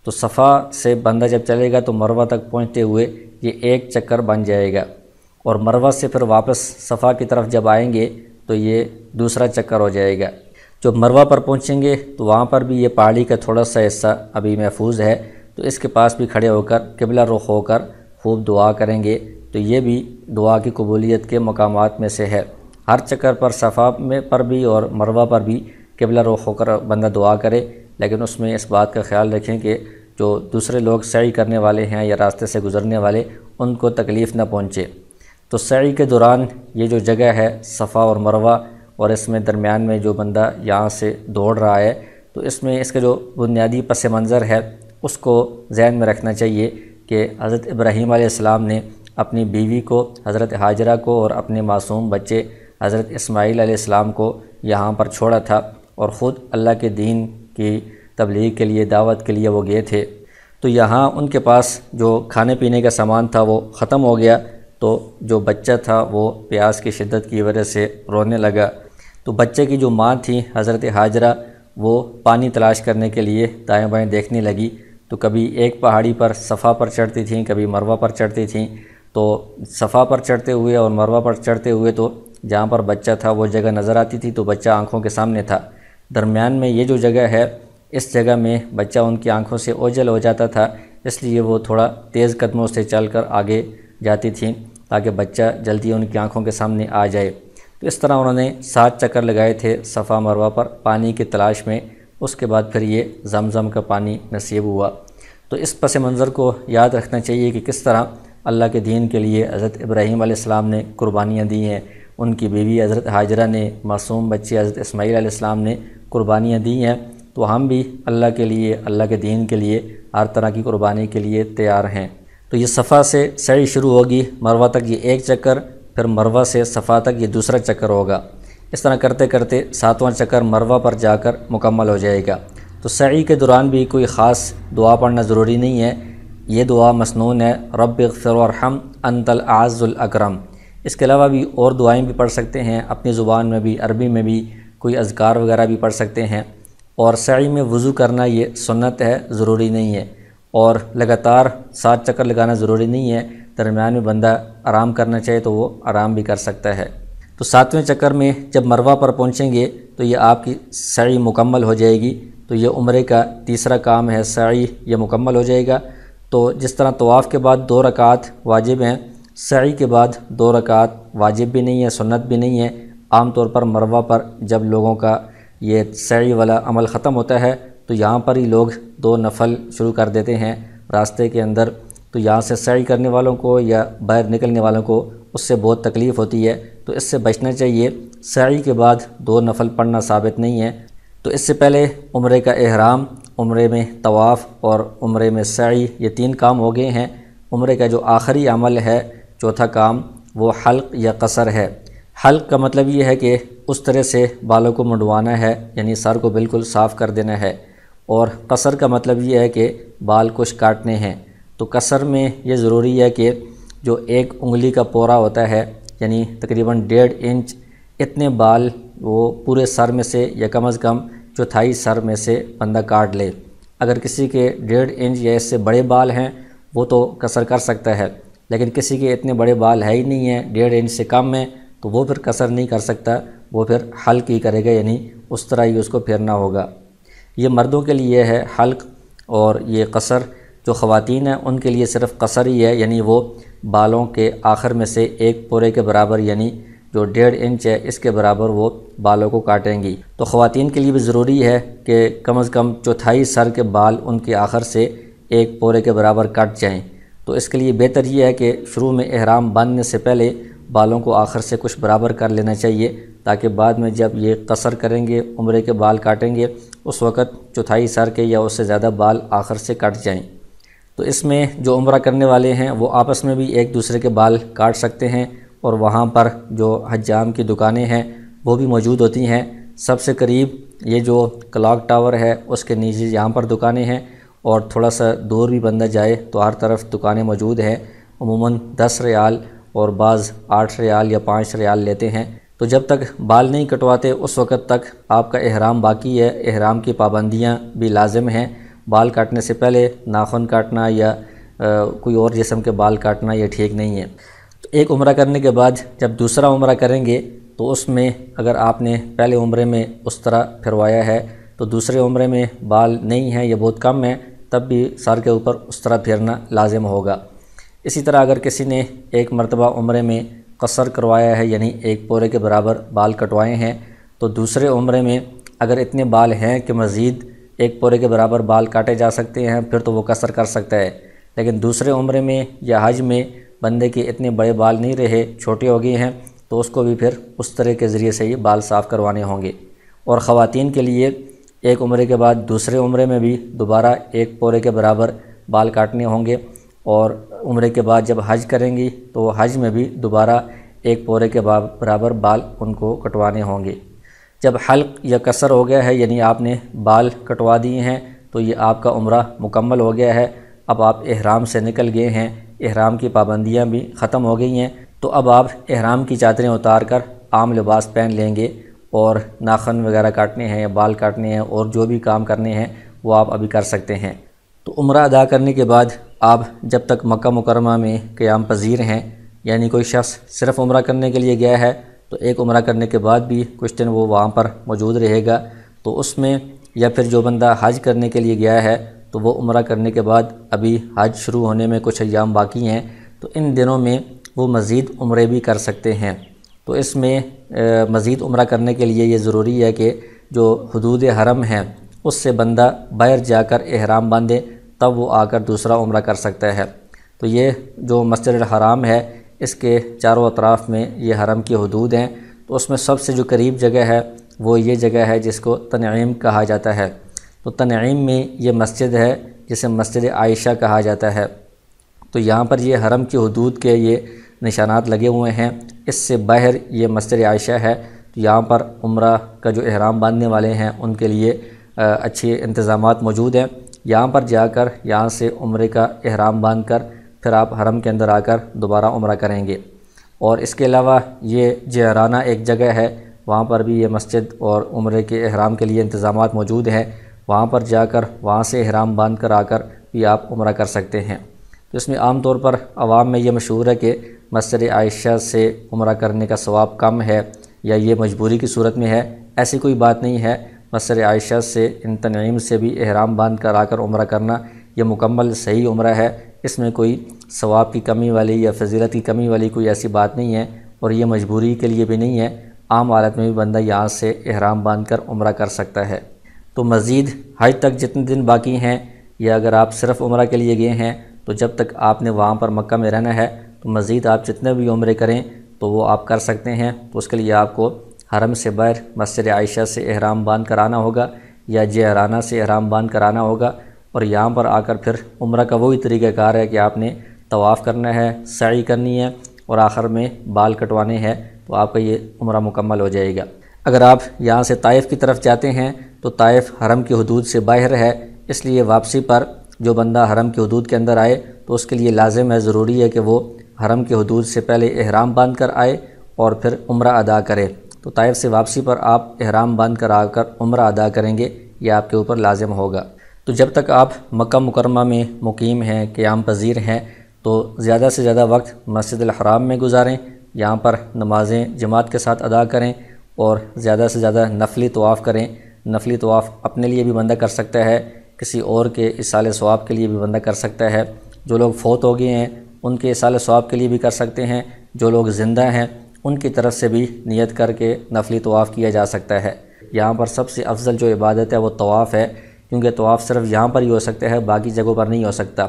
تو صفا سے بندہ جب چلے گا تو مروہ تک پہنچتے ہوئے یہ ایک چکر بن جائے گا، اور مروہ سے پھر واپس صفا کی طرف جب آئیں گے تو یہ دوسرا چکر ہو جائے گا۔ جب مروہ پر پہنچیں گے تو وہاں پر بھی یہ پہاڑی کا تھوڑا سا حصہ ابھی محفوظ ہے، تو اس کے پاس بھی کھڑے ہو کر قبلہ رخ ہو کر خوب دعا کریں گے، تو یہ بھی دعا کی قبولیت کے مقامات میں سے ہے۔ ہر چکر پر صفا میں پر بھی اور مروہ پر بھی قبلہ رخ ہو کر بندہ دعا کرے، لیکن اس میں اس بات کا خیال رکھیں کہ جو دوسرے لوگ سعی کرنے والے ہیں یا راستے سے گزرنے والے ان کو تکلیف نہ پہنچے۔ تو سعی کے دوران یہ جو جگہ ہے صفا اور مروہ، اور اس میں درمیان میں جو بندہ یہاں سے دوڑ رہا ہے، تو اس میں اس کا جو بنیادی پس منظر ہے اس کو ذہن میں رکھنا چاہیے کہ حضرت ابراہیم علیہ السلام نے اپنی بیوی کو حضرت ہاجرہ کو اور اپنے معصوم بچے حضرت اسماعیل علیہ السلام کو یہاں پر چھوڑا تھا، اور خود اللہ کے دین کی تبلیغ کے لیے، دعوت کے لیے وہ گئے تھے۔ تو یہاں ان کے پاس جو کھانے پینے کا سامان تھا وہ ختم ہو گیا، تو جو بچہ تھا وہ پیاس کی شدت کی وجہ سے رونے لگا۔ تو بچے کی جو ماں تھی حضرت ہاجرہ، وہ پانی تلاش کرنے کے لیے دائیں بائیں دیکھنے لگی، تو کبھی ایک پہاڑی پر صفا پر چڑھتی تھیں، کبھی مروہ پر چڑھتی تھیں۔ تو صفا پر چڑھتے ہوئے اور مروہ پر چڑھتے ہوئے تو جہاں پر بچہ تھا وہ جگہ نظر آتی تھی، تو بچہ آنکھوں کے سامنے تھا۔ درمیان میں یہ جو جگہ ہے اس جگہ میں بچہ ان کی آنکھوں سے اوجھل ہو جاتا تھا، اس لیے وہ تھوڑا تیز قدموں سے چل کر آگے جاتی تھیں تاکہ بچہ جلدی ان کی آنکھوں کے سامنے آ جائے۔ تو اس طرح انہوں نے 7 چکر لگائے تھے صفا مروہ پر پانی کی تلاش میں۔ اس کے بعد پھر یہ زمزم کا پانی نصیب ہوا۔ تو اس پس منظر کو یاد رکھنا چاہیے کہ کس طرح اللہ کے دین کے لیے حضرت ابراہیم علیہ السلام نے قربانیاں دی ہیں، ان کی بیوی حضرت ہاجرہ نے، معصوم بچے حضرت اسماعیل علیہ السلام نے قربانیاں دی ہیں۔ تو ہم بھی اللہ کے لیے، اللہ کے دین کے لیے ہر طرح کی قربانی کے لیے تیار ہیں۔ تو یہ صفا سے سعی شروع ہوگی، مروہ تک یہ ایک چکر، پھر مروہ سے صفا تک یہ دوسرا چکر ہوگا۔ اس طرح کرتے کرتے 7واں چکر مروہ پر جا کر مکمل ہو جائے گا۔ تو سعی کے دوران بھی کوئی خاص دعا پڑھنا ضروری نہیں ہے، یہ دعا مسنون ہے، رب اغفر وارحم انت الاعز الاکرم۔ اس کے علاوہ بھی اور دعائیں بھی پڑھ سکتے ہیں، اپنی زبان میں بھی، عربی میں بھی کوئی اذکار وغیرہ بھی پڑھ سکتے ہیں۔ اور سعی میں وضو کرنا یہ سنت ہے، ضروری نہیں ہے، اور لگاتار 7 چکر لگانا ضروری نہیں ہے، درمیان میں بندہ آرام کرنا چاہے تو وہ آرام بھی کر سکتا ہے۔ تو 7ویں چکر میں جب مروہ پر پہنچیں گے تو یہ آپ کی سعی مکمل ہو جائے گی۔ تو یہ عمرے کا تیسرا کام ہے، سعی، یہ مکمل ہو جائے گا۔ تو جس طرح طواف کے بعد 2 رکعات واجب ہیں، سعی کے بعد 2 رکعات واجب بھی نہیں ہے، سنت بھی نہیں ہے۔ عام طور پر مروہ پر جب لوگوں کا یہ سعی والا عمل ختم ہوتا ہے تو یہاں پر ہی لوگ 2 نفل شروع کر دیتے ہیں راستے کے اندر۔ تو یہاں سے سعی کرنے والوں کو یا باہر نکلنے والوں کو اس سے بہت تکلیف ہوتی ہے، تو اس سے بچنا چاہیے۔ سعی کے بعد 2 نفل پڑھنا ثابت نہیں ہے۔ تو اس سے پہلے عمرے کا احرام، عمرے میں طواف اور عمرے میں سعی، یہ 3 کام ہو گئے ہیں۔ عمرے کا جو آخری عمل ہے، چوتھا کام، وہ حلق یا قصر ہے۔ حلق کا مطلب یہ ہے کہ اس طرح سے بالوں کو منڈوانا ہے، یعنی سر کو بالکل صاف کر دینا ہے، اور قصر کا مطلب یہ ہے کہ بال کچھ کاٹنے ہیں۔ تو قصر میں یہ ضروری ہے کہ جو 1 انگلی کا پورا ہوتا ہے، یعنی تقریباً 1.5 انچ، اتنے بال وہ پورے سر میں سے یا کم از کم چوتھائی سر میں سے بندہ کاٹ لے۔ اگر کسی کے 1.5 انچ یا اس سے بڑے بال ہیں وہ تو قصر کر سکتا ہے، لیکن کسی کے اتنے بڑے بال ہے ہی نہیں ہیں، 1.5 انچ سے کم ہیں، تو وہ پھر قصر نہیں کر سکتا، وہ پھر حلق ہی کرے گا، یعنی اس طرح ہی اس کو پھیرنا ہوگا۔ یہ مردوں کے لیے ہے حلق، اور یہ قصر جو خواتین ہیں ان کے لیے صرف قصر ہی ہے، یعنی وہ بالوں کے آخر میں سے 1 پورے کے برابر، یعنی جو 1.5 انچ ہے اس کے برابر وہ بالوں کو کاٹیں گی۔ تو خواتین کے لیے بھی ضروری ہے کہ کم از کم چوتھائی سر کے بال ان کے آخر سے 1 پورے کے برابر کٹ جائیں۔ تو اس کے لیے بہتر یہ ہے کہ شروع میں احرام باندھنے سے پہلے بالوں کو آخر سے کچھ برابر کر لینا چاہیے، تاکہ بعد میں جب یہ قصر کریں گے، عمرے کے بال کاٹیں گے، اس وقت چوتھائی سر کے یا اس سے زیادہ بال آخر سے کٹ جائیں۔ تو اس میں جو عمرہ کرنے والے ہیں وہ آپس میں بھی ایک دوسرے کے بال کاٹ سکتے ہیں، اور وہاں پر جو حجام کی دکانیں ہیں وہ بھی موجود ہوتی ہیں۔ سب سے قریب یہ جو کلاک ٹاور ہے اس کے نیچے یہاں پر دکانیں ہیں، اور تھوڑا سا دور بھی بندہ جائے تو ہر طرف دکانیں موجود ہیں۔ عموماً 10 ریال اور بعض 8 ریال یا 5 ریال لیتے ہیں۔ تو جب تک بال نہیں کٹواتے اس وقت تک آپ کا احرام باقی ہے، احرام کی پابندیاں بھی لازم ہیں۔ بال کاٹنے سے پہلے ناخن کاٹنا یا کوئی اور جسم کے بال کاٹنا یہ ٹھیک نہیں ہے۔ تو ایک عمرہ کرنے کے بعد جب دوسرا عمرہ کریں گے تو اس میں اگر آپ نے پہلے عمرے میں اس طرح پھروایا ہے تو دوسرے عمرے میں بال نہیں ہیں یا بہت کم ہیں، تب بھی سر کے اوپر اس طرح پھیرنا لازم ہوگا۔ اسی طرح اگر کسی نے ایک مرتبہ عمرے میں قصر کروایا ہے، یعنی 1 پورے کے برابر بال کٹوائے ہیں، تو دوسرے عمرے میں اگر اتنے بال ہیں کہ مزید 1 پورے کے برابر بال کاٹے جا سکتے ہیں پھر تو وہ قصر کر سکتا ہے، لیکن دوسرے عمرے میں یا حج میں بندے کے اتنے بڑے بال نہیں رہے، چھوٹے ہو گئے ہیں، تو اس کو بھی پھر اس طرح کے ذریعے سے یہ بال صاف کروانے ہوں گے۔ اور خواتین کے لیے ایک عمرے کے بعد دوسرے عمرے میں بھی دوبارہ 1 پورے کے برابر بال کاٹنے ہوں گے، اور عمرے کے بعد جب حج کریں گی تو حج میں بھی دوبارہ 1 پورے کے برابر بال ان کو کٹوانے ہوں گے۔ جب حلق یا قصر ہو گیا ہے، یعنی آپ نے بال کٹوا دیے ہیں، تو یہ آپ کا عمرہ مکمل ہو گیا ہے۔ اب آپ احرام سے نکل گئے ہیں، احرام کی پابندیاں بھی ختم ہو گئی ہیں، تو اب آپ احرام کی چادریں اتار کر عام لباس پہن لیں گے، اور ناخن وغیرہ کاٹنے ہیں یا بال کاٹنے ہیں اور جو بھی کام کرنے ہیں وہ آپ ابھی کر سکتے ہیں۔ تو عمرہ ادا کرنے کے بعد آپ جب تک مکہ مکرمہ میں قیام پذیر ہیں، یعنی کوئی شخص صرف عمرہ کرنے کے لیے گیا ہے تو ایک عمرہ کرنے کے بعد بھی کچھ دن وہ وہاں پر موجود رہے گا، تو اس میں یا پھر جو بندہ حج کرنے کے لیے گیا ہے تو وہ عمرہ کرنے کے بعد ابھی حج شروع ہونے میں کچھ ایام باقی ہیں، تو ان دنوں میں وہ مزید عمرے بھی کر سکتے ہیں۔ تو اس میں مزید عمرہ کرنے کے لیے یہ ضروری ہے کہ جو حدود حرم ہیں اس سے بندہ باہر جا کر احرام باندھے، تب وہ آ کر دوسرا عمرہ کر سکتا ہے۔ تو یہ جو مسجد الحرام ہے اس کے چاروں اطراف میں یہ حرم کی حدود ہیں، تو اس میں سب سے جو قریب جگہ ہے وہ یہ جگہ ہے جس کو تنعیم کہا جاتا ہے۔ تو تنعیم میں یہ مسجد ہے جسے مسجد عائشہ کہا جاتا ہے۔ تو یہاں پر یہ حرم کی حدود کے یہ نشانات لگے ہوئے ہیں، اس سے باہر یہ مسجد عائشہ ہے۔ تو یہاں پر عمرہ کا جو احرام باندھنے والے ہیں ان کے لیے اچھے انتظامات موجود ہیں۔ یہاں پر جا کر یہاں سے عمرے کا احرام باندھ کر پھر آپ حرم کے اندر آ کر دوبارہ عمرہ کریں گے۔ اور اس کے علاوہ یہ جہرانہ ایک جگہ ہے، وہاں پر بھی یہ مسجد اور عمرے کے احرام کے لیے انتظامات موجود ہیں، وہاں پر جا کر وہاں سے احرام باندھ کر آ کر بھی آپ عمرہ کر سکتے ہیں۔ تو اس میں عام طور پر عوام میں یہ مشہور ہے کہ مسجد عائشہ سے عمرہ کرنے کا ثواب کم ہے، یا یہ مجبوری کی صورت میں ہے، ایسی کوئی بات نہیں ہے۔ مسجد عائشہ سے ان تنعیم سے بھی احرام باندھ کر آ کر عمرہ کرنا یہ مکمل صحیح عمرہ ہے، اس میں کوئی ثواب کی کمی والی یا فضیلت کی کمی والی کوئی ایسی بات نہیں ہے، اور یہ مجبوری کے لیے بھی نہیں ہے، عام حالت میں بھی بندہ یہاں سے احرام باندھ کر عمرہ کر سکتا ہے۔ تو مزید حج تک جتنے دن باقی ہیں، یا اگر آپ صرف عمرہ کے لیے گئے ہیں تو جب تک آپ نے وہاں پر مکہ میں رہنا ہے تو مزید آپ جتنے بھی عمرے کریں تو وہ آپ کر سکتے ہیں۔ تو اس کے لیے آپ کو حرم سے باہر مسجد عائشہ سے احرام باندھ کر آنا ہوگا یا جعرانہ سے احرام باندھ کر آنا ہوگا، اور یہاں پر آ کر پھر عمرہ کا وہی طریقہ کار ہے کہ آپ نے طواف کرنا ہے، سعی کرنی ہے، اور آخر میں بال کٹوانے ہیں، تو آپ کا یہ عمرہ مکمل ہو جائے گا۔ اگر آپ یہاں سے طائف کی طرف جاتے ہیں تو طائف حرم کی حدود سے باہر ہے، اس لیے واپسی پر جو بندہ حرم کی حدود کے اندر آئے تو اس کے لیے لازم ہے، ضروری ہے کہ وہ حرم کی حدود سے پہلے احرام باندھ کر آئے اور پھر عمرہ ادا کرے۔ تو طائف سے واپسی پر آپ احرام باندھ کر آ کر عمرہ ادا کریں گے، یہ آپ کے اوپر لازم ہوگا۔ تو جب تک آپ مکہ مکرمہ میں مقیم ہیں، قیام پذیر ہیں، تو زیادہ سے زیادہ وقت مسجد الحرام میں گزاریں، یہاں پر نمازیں جماعت کے ساتھ ادا کریں، اور زیادہ سے زیادہ نفلی طواف کریں۔ نفلی طواف اپنے لیے بھی بندہ کر سکتا ہے، کسی اور کے اصال ثواب کے لیے بھی بندہ کر سکتا ہے۔ جو لوگ فوت ہو گئے ہیں ان کے اصال ثواب کے لیے بھی کر سکتے ہیں، جو لوگ زندہ ہیں ان کی طرف سے بھی نیت کر کے نفلی طواف کیا جا سکتا ہے۔ یہاں پر سب سے افضل جو عبادت ہے وہ طواف ہے، کیونکہ طواف صرف یہاں پر ہی ہو سکتا ہے، باقی جگہوں پر نہیں ہو سکتا۔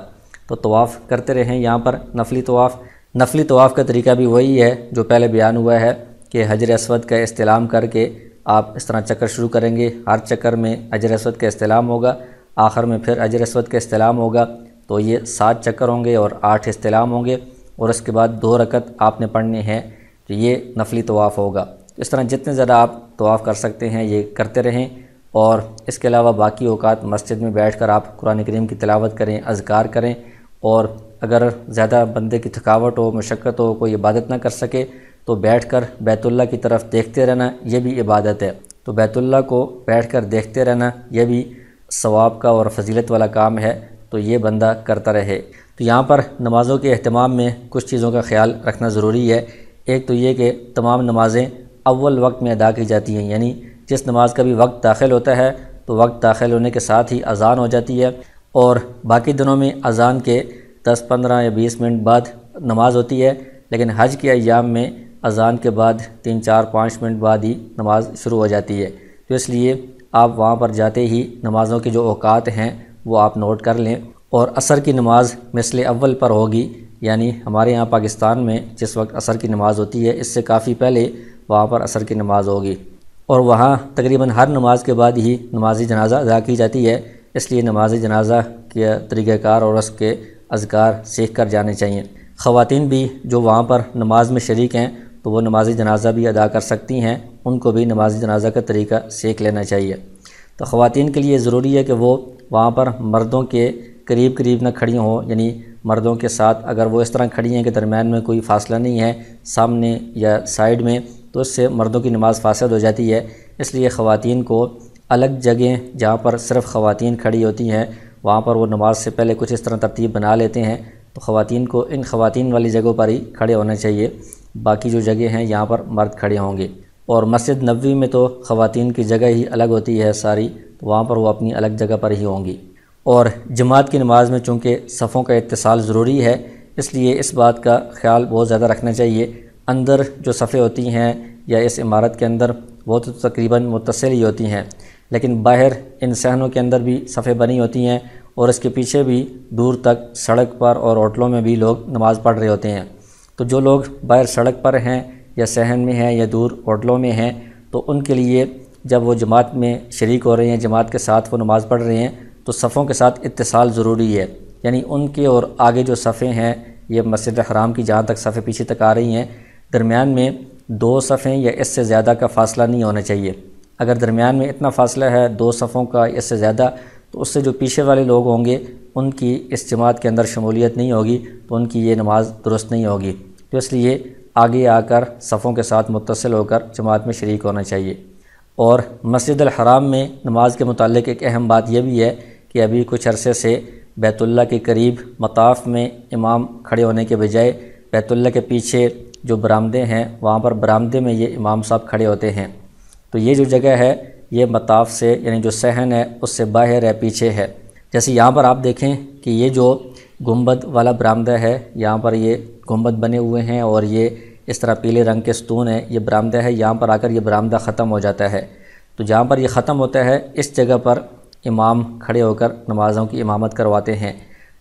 تو طواف کرتے رہیں یہاں پر نفلی طواف کا طریقہ بھی وہی ہے جو پہلے بیان ہوا ہے کہ حجر اسود کا استلام کر کے آپ اس طرح چکر شروع کریں گے، ہر چکر میں حجر اسود کا استلام ہوگا، آخر میں پھر حجر اسود کا استلام ہوگا، تو یہ 7 چکر ہوں گے اور 8 استلام ہوں گے، اور اس کے بعد 2 رکعت آپ نے پڑھنے ہیں، تو یہ نفلی طواف ہوگا۔ اس طرح جتنے زیادہ آپ طواف کر سکتے ہیں یہ کرتے رہیں، اور اس کے علاوہ باقی اوقات مسجد میں بیٹھ کر آپ قرآن کریم کی تلاوت کریں، اذکار کریں، اور اگر زیادہ بندے کی تھکاوٹ ہو، مشقت ہو، کوئی عبادت نہ کر سکے تو بیٹھ کر بیت اللہ کی طرف دیکھتے رہنا، یہ بھی عبادت ہے۔ تو بیت اللہ کو بیٹھ کر دیکھتے رہنا یہ بھی ثواب کا اور فضیلت والا کام ہے، تو یہ بندہ کرتا رہے۔ تو یہاں پر نمازوں کے اہتمام میں کچھ چیزوں کا خیال رکھنا ضروری ہے۔ ایک تو یہ کہ تمام نمازیں اول وقت میں ادا کی جاتی ہیں، یعنی جس نماز کا بھی وقت داخل ہوتا ہے تو وقت داخل ہونے کے ساتھ ہی اذان ہو جاتی ہے، اور باقی دنوں میں اذان کے 10، 15 یا 20 منٹ بعد نماز ہوتی ہے، لیکن حج کے ایام میں اذان کے بعد 3، 4، 5 منٹ بعد ہی نماز شروع ہو جاتی ہے۔ تو اس لیے آپ وہاں پر جاتے ہی نمازوں کے جو اوقات ہیں وہ آپ نوٹ کر لیں، اور عصر کی نماز مثل اول پر ہوگی، یعنی ہمارے یہاں پاکستان میں جس وقت عصر کی نماز ہوتی ہے اس سے کافی پہلے وہاں پر عصر کی نماز ہوگی، اور وہاں تقریباً ہر نماز کے بعد ہی نماز جنازہ ادا کی جاتی ہے، اس لیے نماز جنازہ کے طریقہ کار اور اس کے اذکار سیکھ کر جانے چاہیے۔ خواتین بھی جو وہاں پر نماز میں شریک ہیں تو وہ نماز جنازہ بھی ادا کر سکتی ہیں، ان کو بھی نماز جنازہ کا طریقہ سیکھ لینا چاہیے۔ تو خواتین کے لیے ضروری ہے کہ وہ وہاں پر مردوں کے قریب نہ کھڑی ہوں، یعنی مردوں کے ساتھ اگر وہ اس طرح کھڑی ہیں کہ درمیان میں کوئی فاصلہ نہیں ہے سامنے یا سائیڈ میں، تو اس سے مردوں کی نماز فاسد ہو جاتی ہے۔ اس لیے خواتین کو الگ جگہ جہاں پر صرف خواتین کھڑی ہوتی ہیں وہاں پر وہ نماز سے پہلے کچھ اس طرح ترتیب بنا لیتے ہیں، تو خواتین کو ان خواتین والی جگہوں پر ہی کھڑے ہونا چاہیے، باقی جو جگہ ہیں یہاں پر مرد کھڑے ہوں گے۔ اور مسجد نبوی میں تو خواتین کی جگہ ہی الگ ہوتی ہے ساری، تو وہاں پر وہ اپنی الگ جگہ پر ہی ہوں گی۔ اور جماعت کی نماز میں چونکہ صفوں کا اتصال ضروری ہے، اس لیے اس بات کا خیال بہت زیادہ رکھنا چاہیے۔ اندر جو صفیں ہوتی ہیں یا اس عمارت کے اندر وہ تو تقریباً متصل ہی ہوتی ہیں، لیکن باہر ان صحنوں کے اندر بھی صفیں بنی ہوتی ہیں، اور اس کے پیچھے بھی دور تک سڑک پر اور ہوٹلوں میں بھی لوگ نماز پڑھ رہے ہوتے ہیں۔ تو جو لوگ باہر سڑک پر ہیں یا صحن میں ہیں یا دور ہوٹلوں میں ہیں، تو ان کے لیے جب وہ جماعت میں شریک ہو رہے ہیں، جماعت کے ساتھ وہ نماز پڑھ رہے ہیں، تو صفوں کے ساتھ اتصال ضروری ہے، یعنی ان کے اور آگے جو صفیں ہیں، یہ مسجد حرام کی جہاں تک صفیں پیچھے تک آ رہی ہیں، درمیان میں 2 صفیں یا اس سے زیادہ کا فاصلہ نہیں ہونا چاہیے۔ اگر درمیان میں اتنا فاصلہ ہے 2 صفوں کا اس سے زیادہ، تو اس سے جو پیچھے والے لوگ ہوں گے ان کی اس جماعت کے اندر شمولیت نہیں ہوگی، تو ان کی یہ نماز درست نہیں ہوگی۔ تو اس لیے آگے آ کر صفوں کے ساتھ متصل ہو کر جماعت میں شریک ہونا چاہیے۔ اور مسجد الحرام میں نماز کے متعلق ایک اہم بات یہ بھی ہے کہ ابھی کچھ عرصے سے بیت اللہ کے قریب مطاف میں امام کھڑے ہونے کے بجائے بیت اللہ کے پیچھے جو برآمدے ہیں وہاں پر برآمدے میں یہ امام صاحب کھڑے ہوتے ہیں۔ تو یہ جو جگہ ہے یہ مطاف سے یعنی جو صحن ہے اس سے باہر ہے، پیچھے ہے۔ جیسے یہاں پر آپ دیکھیں کہ یہ جو گنبد والا برآمدہ ہے، یہاں پر یہ گنبد بنے ہوئے ہیں اور یہ اس طرح پیلے رنگ کے ستون ہے، یہ برآمدہ ہے، یہاں پر آ کر یہ برآمدہ ختم ہو جاتا ہے۔ تو جہاں پر یہ ختم ہوتا ہے اس جگہ پر امام کھڑے ہو کر نمازوں کی امامت کرواتے ہیں۔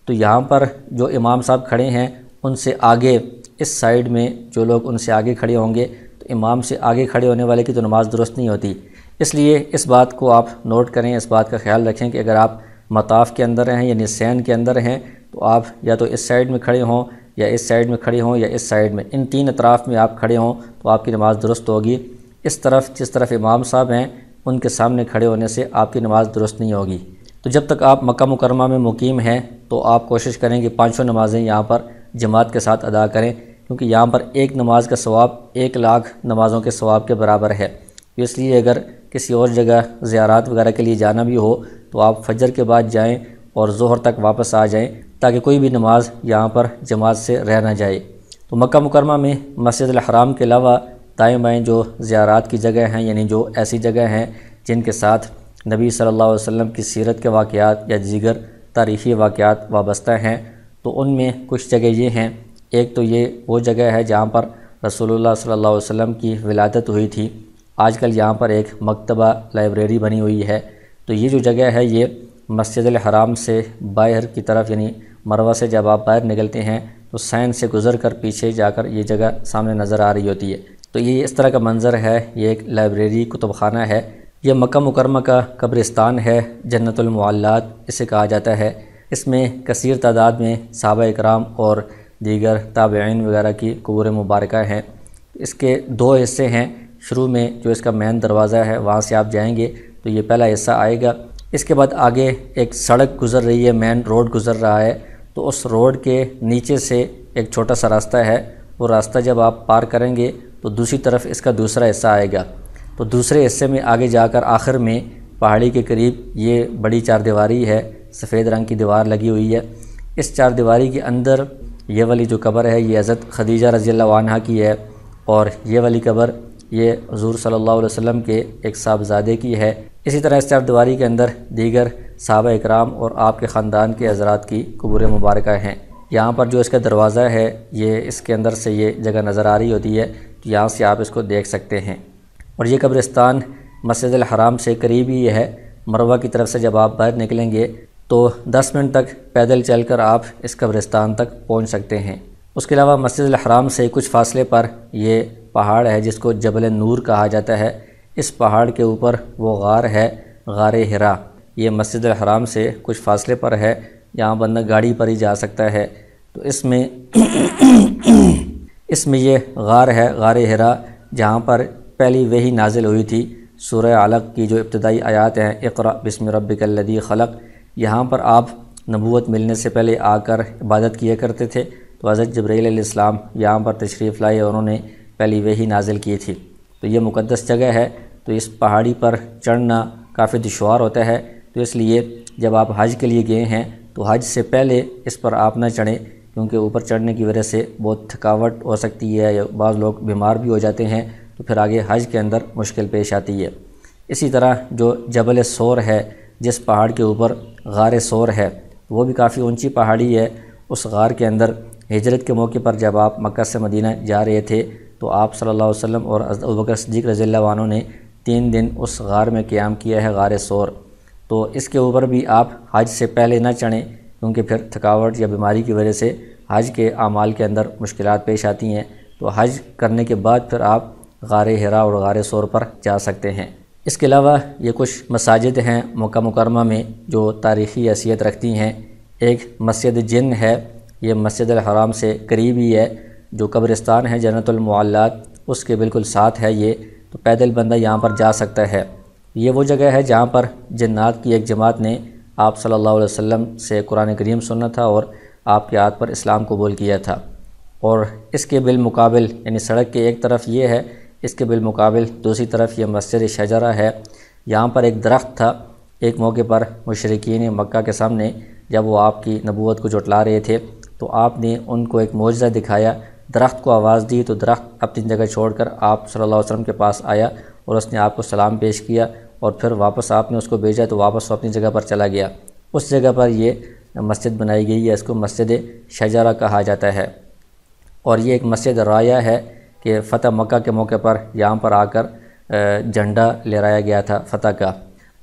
تو یہاں پر جو امام صاحب کھڑے ہیں ان سے آگے اس سائیڈ میں جو لوگ ان سے آگے کھڑے ہوں گے تو امام سے آگے کھڑے ہونے والے کی تو نماز درست نہیں ہوتی۔ اس لیے اس بات کو آپ نوٹ کریں، اس بات کا خیال رکھیں کہ اگر آپ مطاف کے اندر ہیں یعنی صحن کے اندر ہیں تو آپ یا تو اس سائیڈ میں کھڑے ہوں یا اس سائیڈ میں کھڑے ہوں یا اس سائیڈ میں، ان تین اطراف میں آپ کھڑے ہوں تو آپ کی نماز درست ہوگی۔ اس طرف جس طرف امام صاحب ہیں ان کے سامنے کھڑے ہونے سے آپ کی نماز درست نہیں ہوگی۔ تو جب تک آپ مکہ مکرمہ میں مقیم ہیں تو آپ کوشش کریں کہ پانچوں نمازیں یہاں پر جماعت کے ساتھ ادا کریں، کیونکہ یہاں پر ایک نماز کا ثواب 1,00,000 نمازوں کے ثواب کے برابر ہے۔ اس لیے اگر کسی اور جگہ زیارات وغیرہ کے لیے جانا بھی ہو تو آپ فجر کے بعد جائیں اور ظہر تک واپس آ جائیں تاکہ کوئی بھی نماز یہاں پر جماعت سے رہ نہ جائے۔ تو مکہ مکرمہ میں مسجد الحرام کے علاوہ دائیں بائیں جو زیارات کی جگہ ہیں یعنی جو ایسی جگہ ہیں جن کے ساتھ نبی صلی اللہ علیہ وسلم کی سیرت کے واقعات یا دیگر تاریخی واقعات وابستہ ہیں، تو ان میں کچھ جگہ یہ ہیں۔ ایک تو یہ وہ جگہ ہے جہاں پر رسول اللہ صلی اللہ علیہ وسلم کی ولادت ہوئی تھی۔ آج کل یہاں پر ایک مکتبہ لائبریری بنی ہوئی ہے۔ تو یہ جو جگہ ہے یہ مسجد الحرام سے باہر کی طرف یعنی مروہ سے جب آپ باہر نکلتے ہیں تو سین سے گزر کر پیچھے جا کر یہ جگہ سامنے نظر آ رہی ہوتی ہے۔ تو یہ اس طرح کا منظر ہے، یہ ایک لائبریری کتب خانہ ہے۔ یہ مکہ مکرمہ کا قبرستان ہے، جنت المعلات اسے کہا جاتا ہے۔ اس میں کثیر تعداد میں صحابہ اکرام اور دیگر تابعین وغیرہ کی قبور مبارکہ ہیں۔ اس کے 2 حصے ہیں۔ شروع میں جو اس کا مین دروازہ ہے وہاں سے آپ جائیں گے تو یہ پہلا حصہ آئے گا۔ اس کے بعد آگے ایک سڑک گزر رہی ہے، مین روڈ گزر رہا ہے، تو اس روڈ کے نیچے سے ایک چھوٹا سا راستہ ہے۔ وہ راستہ جب آپ پار کریں گے تو دوسری طرف اس کا دوسرا حصہ آئے گا۔ تو دوسرے حصے میں آگے جا کر آخر میں پہاڑی کے قریب یہ بڑی 4 دیواری ہے، سفید رنگ کی دیوار لگی ہوئی ہے۔ اس 4 دیواری کے اندر یہ والی جو قبر ہے یہ حضرت خدیجہ رضی اللہ عنہا کی ہے، اور یہ والی قبر یہ حضور صلی اللہ علیہ وسلم کے ایک صاحبزادے کی ہے۔ اسی طرح اس 4 دیواری کے اندر دیگر صحابہ اکرام اور آپ کے خاندان کے حضرات کی قبور مبارکہ ہیں۔ یہاں پر جو اس کا دروازہ ہے یہ اس کے اندر سے یہ جگہ نظر آ رہی ہوتی ہے، تو یہاں سے آپ اس کو دیکھ سکتے ہیں۔ اور یہ قبرستان مسجد الحرام سے قریب ہی ہے۔ مروہ کی طرف سے جب آپ باہر نکلیں گے تو 10 منٹ تک پیدل چل کر آپ اس قبرستان تک پہنچ سکتے ہیں۔ اس کے علاوہ مسجد الحرام سے کچھ فاصلے پر یہ پہاڑ ہے جس کو جبل نور کہا جاتا ہے۔ اس پہاڑ کے اوپر وہ غار ہے، غار حرا۔ یہ مسجد الحرام سے کچھ فاصلے پر ہے، یہاں بندہ گاڑی پر ہی جا سکتا ہے۔ تو اس میں یہ غار ہے، غار حرا، جہاں پر پہلی وحی نازل ہوئی تھی۔ سورہ علق کی جو ابتدائی آیات ہیں، اقرأ بسم ربک الذی خلق، یہاں پر آپ نبوت ملنے سے پہلے آ کر عبادت کیا کرتے تھے۔ تو حضرت جبرائیل علیہ السلام یہاں پر تشریف لائے اور انہوں نے پہلی وحی نازل کی تھی۔ تو یہ مقدس جگہ ہے، تو اس پہاڑی پر چڑھنا کافی دشوار ہوتا ہے، تو اس لیے جب آپ حج کے لیے گئے ہیں تو حج سے پہلے اس پر آپ نہ چڑھیں، کیونکہ اوپر چڑھنے کی وجہ سے بہت تھکاوٹ ہو سکتی ہے یا بعض لوگ بیمار بھی ہو جاتے ہیں، تو پھر آگے حج کے اندر مشکل پیش آتی ہے۔ اسی طرح جو جبل سور ہے، جس پہاڑ کے اوپر غار سور ہے، وہ بھی کافی اونچی پہاڑی ہے۔ اس غار کے اندر ہجرت کے موقع پر جب آپ مکہ سے مدینہ جا رہے تھے تو آپ صلی اللہ علیہ وسلم اور ابوبکر صدیق رضی اللہ عنہ نے 3 دن اس غار میں قیام کیا ہے، غار سور۔ تو اس کے اوپر بھی آپ حج سے پہلے نہ چڑھیں، کیونکہ پھر تھکاوٹ یا بیماری کی وجہ سے حج کے اعمال کے اندر مشکلات پیش آتی ہیں۔ تو حج کرنے کے بعد پھر آپ غار حرا اور غار سور پر جا سکتے ہیں۔ اس کے علاوہ یہ کچھ مساجد ہیں مکہ مکرمہ میں جو تاریخی حیثیت رکھتی ہیں۔ ایک مسجد جن ہے، یہ مسجد الحرام سے قریب ہی ہے۔ جو قبرستان ہے جنت المعلات اس کے بالکل ساتھ ہے یہ، تو پیدل بندہ یہاں پر جا سکتا ہے۔ یہ وہ جگہ ہے جہاں پر جنات کی ایک جماعت نے آپ صلی اللہ علیہ وسلم سے قرآن کریم سننا تھا اور آپ کے ہاتھ پر اسلام قبول کیا تھا۔ اور اس کے بالمقابل یعنی سڑک کے ایک طرف یہ ہے، اس کے بالمقابل دوسری طرف یہ مسجد شجرہ ہے۔ یہاں پر ایک درخت تھا، ایک موقع پر مشرکین مکہ کے سامنے جب وہ آپ کی نبوت کو جھٹلا رہے تھے تو آپ نے ان کو ایک معجزہ دکھایا، درخت کو آواز دی تو درخت اپنی جگہ چھوڑ کر آپ صلی اللہ علیہ وسلم کے پاس آیا اور اس نے آپ کو سلام پیش کیا اور پھر واپس آپ نے اس کو بھیجا تو واپس وہ اپنی جگہ پر چلا گیا۔ اس جگہ پر یہ مسجد بنائی گئی ہے، اس کو مسجد شجرہ کہا جاتا ہے، اور یہ ایک مسجد رایہ ہے کہ فتح مکہ کے موقع پر یہاں پر آ کر جھنڈا لہرایا گیا تھا فتح کا۔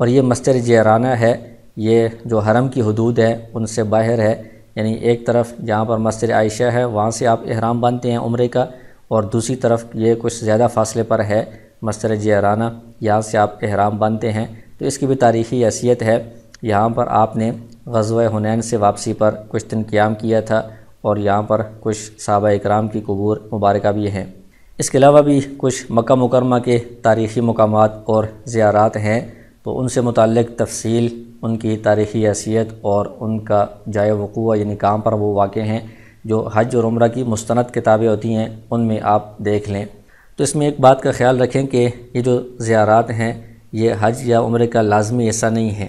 اور یہ مسجد جعرانہ ہے، یہ جو حرم کی حدود ہے ان سے باہر ہے، یعنی ایک طرف جہاں پر مسجد عائشہ ہے وہاں سے آپ احرام باندھتے ہیں عمرے کا، اور دوسری طرف یہ کچھ زیادہ فاصلے پر ہے مسجد جعرانہ، یہاں سے آپ احرام باندھتے ہیں۔ تو اس کی بھی تاریخی حیثیت ہے، یہاں پر آپ نے غزوہ حنین سے واپسی پر کچھ دن قیام کیا تھا، اور یہاں پر کچھ صحابہ اکرام کی قبور مبارکہ بھی ہیں۔ اس کے علاوہ بھی کچھ مکہ مکرمہ کے تاریخی مقامات اور زیارات ہیں، تو ان سے متعلق تفصیل، ان کی تاریخی حیثیت اور ان کا جائے وقوع یعنی کہاں پر وہ واقع ہیں، جو حج اور عمرہ کی مستند کتابیں ہوتی ہیں ان میں آپ دیکھ لیں۔ تو اس میں ایک بات کا خیال رکھیں کہ یہ جو زیارات ہیں یہ حج یا عمرے کا لازمی حصہ نہیں ہے۔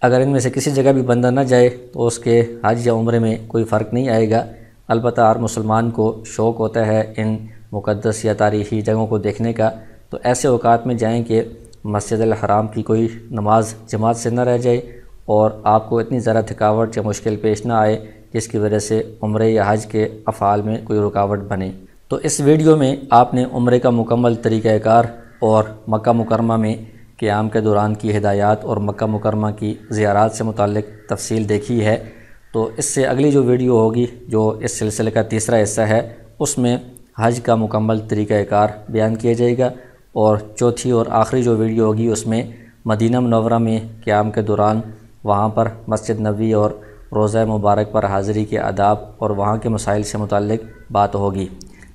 اگر ان میں سے کسی جگہ بھی بندہ نہ جائے تو اس کے حج یا عمرے میں کوئی فرق نہیں آئے گا، البتہ ہر مسلمان کو شوق ہوتا ہے ان مقدس یا تاریخی جگہوں کو دیکھنے کا، تو ایسے اوقات میں جائیں کہ مسجد الحرام کی کوئی نماز جماعت سے نہ رہ جائے اور آپ کو اتنی زیادہ تھکاوٹ یا مشکل پیش نہ آئے جس کی وجہ سے عمرے یا حج کے افعال میں کوئی رکاوٹ بنے۔ تو اس ویڈیو میں آپ نے عمرے کا مکمل طریقہ کار اور مکہ مکرمہ میں قیام کے دوران کی ہدایات اور مکہ مکرمہ کی زیارات سے متعلق تفصیل دیکھی ہے۔ تو اس سے اگلی جو ویڈیو ہوگی جو اس سلسلے کا تیسرا حصہ ہے، اس میں حج کا مکمل طریقہ کار بیان کیا جائے گا، اور چوتھی اور آخری جو ویڈیو ہوگی اس میں مدینہ منورہ میں قیام کے دوران وہاں پر مسجد نبوی اور روضہ مبارک پر حاضری کے آداب اور وہاں کے مسائل سے متعلق بات ہوگی۔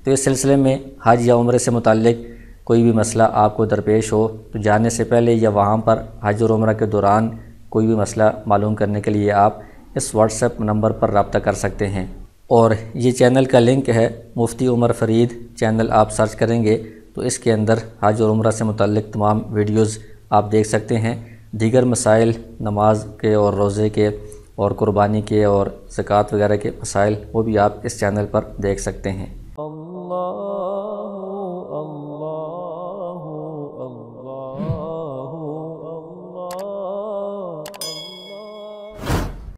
تو اس سلسلے میں حج یا عمرے سے متعلق کوئی بھی مسئلہ آپ کو درپیش ہو تو جانے سے پہلے یا وہاں پر حج اور عمرہ کے دوران کوئی بھی مسئلہ معلوم کرنے کے لیے آپ اس واٹس ایپ نمبر پر رابطہ کر سکتے ہیں۔ اور یہ چینل کا لنک ہے مفتی عمر فرید چینل، آپ سرچ کریں گے تو اس کے اندر حج اور عمرہ سے متعلق تمام ویڈیوز آپ دیکھ سکتے ہیں۔ دیگر مسائل نماز کے اور روزے کے اور قربانی کے اور زکوٰۃ وغیرہ کے مسائل وہ بھی آپ اس چینل پر دیکھ سکتے ہیں۔